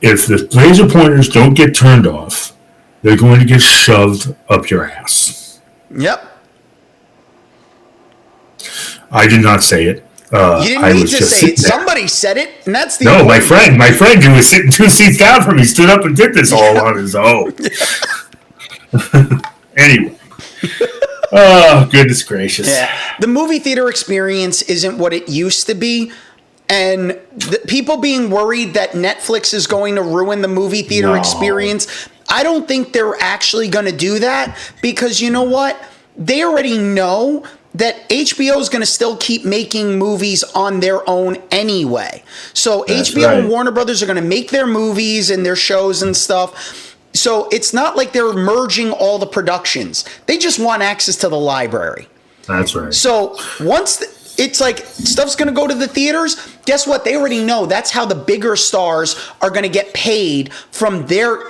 if the laser pointers don't get turned off, they're going to get shoved up your ass. Yep. I did not say it. You didn't need to say it. Somebody said it, and that's the No, my friend who was sitting 2 seats down from me stood up and did this all on his own. Anyway. Oh, goodness gracious. Yeah. The movie theater experience isn't what it used to be. And people being worried that Netflix is going to ruin the movie theater experience, I don't think they're actually going to do that, because you know what? They already know that HBO is going to still keep making movies on their own anyway. So That's HBO right. and Warner Brothers are going to make their movies and their shows and stuff. So it's not like they're merging all the productions. They just want access to the library. That's right. So once it's like stuff's going to go to the theaters, guess what? They already know that's how the bigger stars are going to get paid from their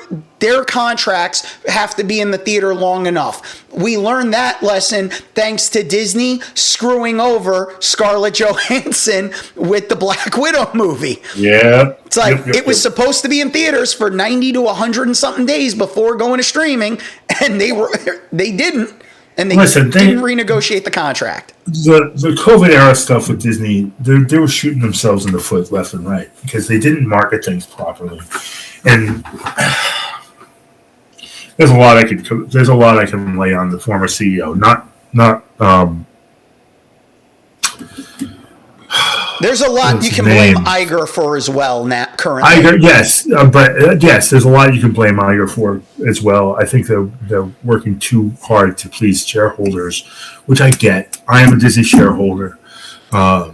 contracts have to be in the theater long enough. We learned that lesson thanks to Disney screwing over Scarlett Johansson with the Black Widow movie. Yeah. It's like it was supposed to be in theaters for 90 to 100 and something days before going to streaming, and they didn't. And they didn't renegotiate the contract. The COVID era stuff with Disney, they were shooting themselves in the foot left and right because they didn't market things properly. And there's a lot I can lay on the former CEO. There's a lot you can blame Iger for as well now, currently. Iger, yes, yes, there's a lot you can blame Iger for as well. I think they're working too hard to please shareholders, which I get. I am a Disney shareholder. I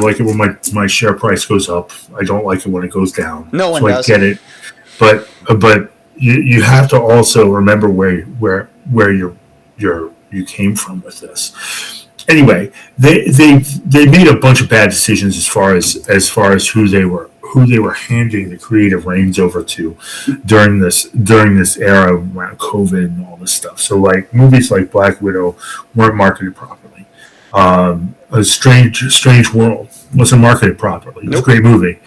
like it when my share price goes up. I don't like it when it goes down. No one does. I get it, but you have to also remember where you came from with this. Anyway, they made a bunch of bad decisions as far as who they were handing the creative reins over to during this era around COVID and all this stuff. So like movies like Black Widow weren't marketed properly. A Strange World wasn't marketed properly. It was a great movie.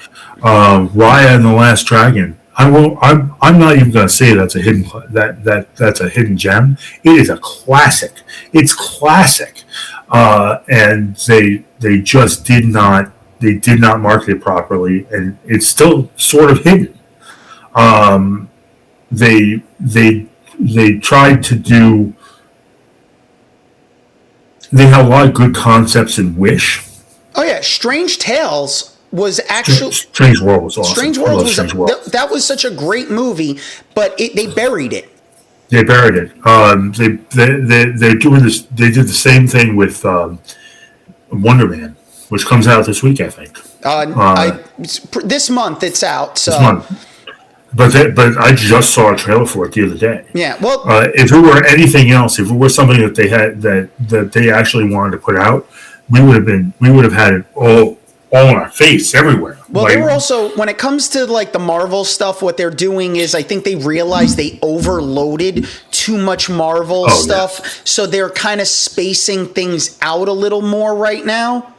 Raya and the Last Dragon. I'm not even going to say that's a hidden gem. It is a classic. It's classic. And they just did not market it properly, and it's still sort of hidden. They tried to do. They had a lot of good concepts in Wish. Oh yeah, Strange Tales was actually Strange World was awesome. Strange World that was such a great movie, but they buried it. They buried it. They're doing this. They did the same thing with Wonder Man, which comes out this week, I think. This month it's out. So. This month. But I just saw a trailer for it the other day. Yeah, well, if it were anything else, if it were something that they had that they actually wanted to put out, we would have had it all in our face everywhere. Well, they were also, when it comes to like the Marvel stuff, what they're doing is I think they realized they overloaded too much Marvel stuff, so they're kind of spacing things out a little more right now.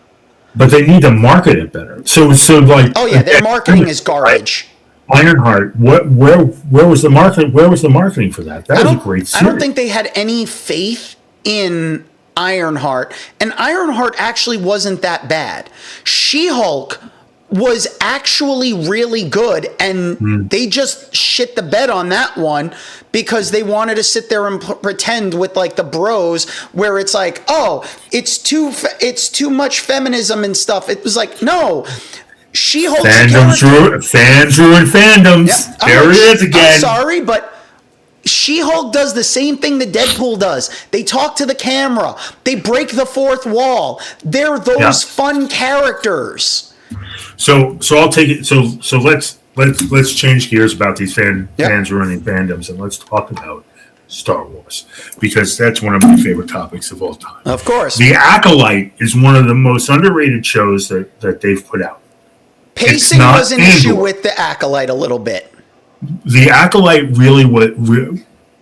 But they need to market it better. So like, oh yeah, their marketing is garbage. Ironheart. Where was the marketing? Where was the marketing for that? That was a great series. I don't think they had any faith in Ironheart, and Ironheart actually wasn't that bad. She-Hulk was actually really good, and they just shit the bed on that one because they wanted to sit there and pretend with like the bros, where it's like, oh, it's too much feminism and stuff. It was like, no. She-Hulk fans ruin fandoms. Yep. There it is again. I'm sorry, but She-Hulk does the same thing that Deadpool does. They talk to the camera. They break the fourth wall. They're those fun characters. So I'll take it. So let's change gears about these fans ruining fandoms, and let's talk about Star Wars, because that's one of my favorite topics of all time. Of course. The Acolyte is one of the most underrated shows that they've put out. Pacing was an issue with The Acolyte a little bit. The Acolyte really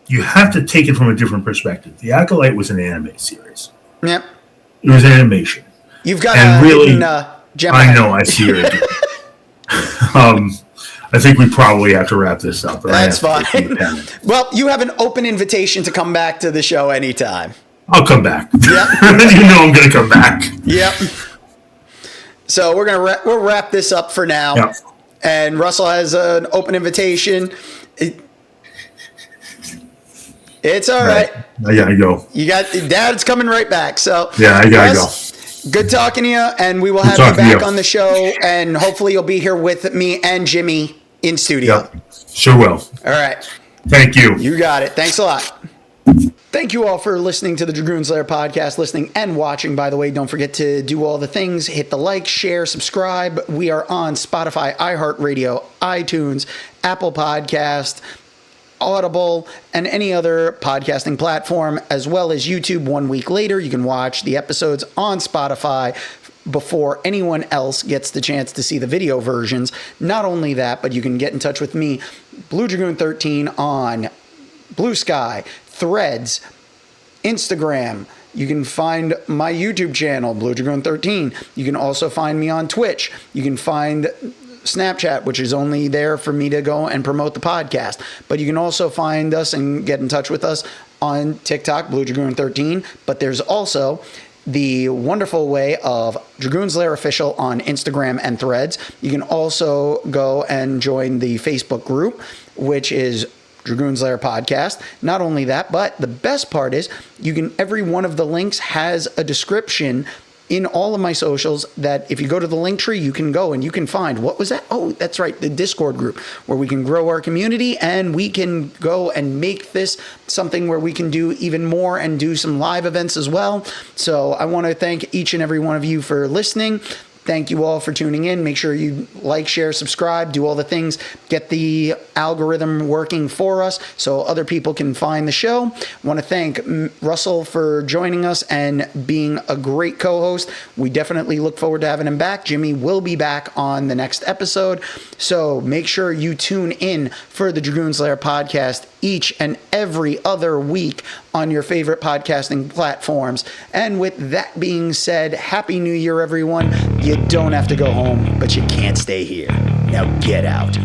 you have to take it from a different perspective. The Acolyte was an anime series. Yep. It was animation. You've got gem. I know, I see it. I think we probably have to wrap this up. That's fine. Well, you have an open invitation to come back to the show anytime. I'll come back. Yep. You know I'm going to come back. Yep. So we'll wrap this up for now. Yep. And Russell has an open invitation. It's all right. I gotta go. You got Dad's coming right back. So yeah, I gotta go. Good talking to you, and we will have you back on the show, and hopefully you'll be here with me and Jimmy in studio. Yep. Sure will. All right. Thank you. You got it. Thanks a lot. Thank you all for listening to the Dragoon Slayer podcast, listening and watching. By the way, don't forget to do all the things. Hit the like, share, subscribe. We are on Spotify, iHeartRadio, iTunes, Apple Podcast, Audible, and any other podcasting platform, as well as YouTube. 1 week later, you can watch the episodes on Spotify before anyone else gets the chance to see the video versions. Not only that, but you can get in touch with me, Blue Dragoon 13, on Blue Sky, Threads, Instagram. You can find my YouTube channel, Blue Dragoon 13. You can also find me on Twitch. You can find Snapchat, which is only there for me to go and promote the podcast. But you can also find us and get in touch with us on TikTok, Blue Dragoon 13. But there's also the wonderful way of Dragoon Slayer Official on Instagram and Threads. You can also go and join the Facebook group, which is Dragoon Slayer Podcast. Not only that, but the best part is every one of the links has a description in all of my socials that if you go to the link tree, you can go and you can find, what was that? Oh, that's right, the Discord group, where we can grow our community and we can go and make this something where we can do even more and do some live events as well. So I want to thank each and every one of you for listening. Thank you all for tuning in. Make sure you like, share, subscribe, do all the things, get the algorithm working for us so other people can find the show. I want to thank Russell for joining us and being a great co-host. We definitely look forward to having him back. Jimmy will be back on the next episode. So make sure you tune in for the Dragoon Slayer podcast each and every other week on your favorite podcasting platforms. And with that being said, Happy New Year, everyone. You don't have to go home, but you can't stay here. Now get out.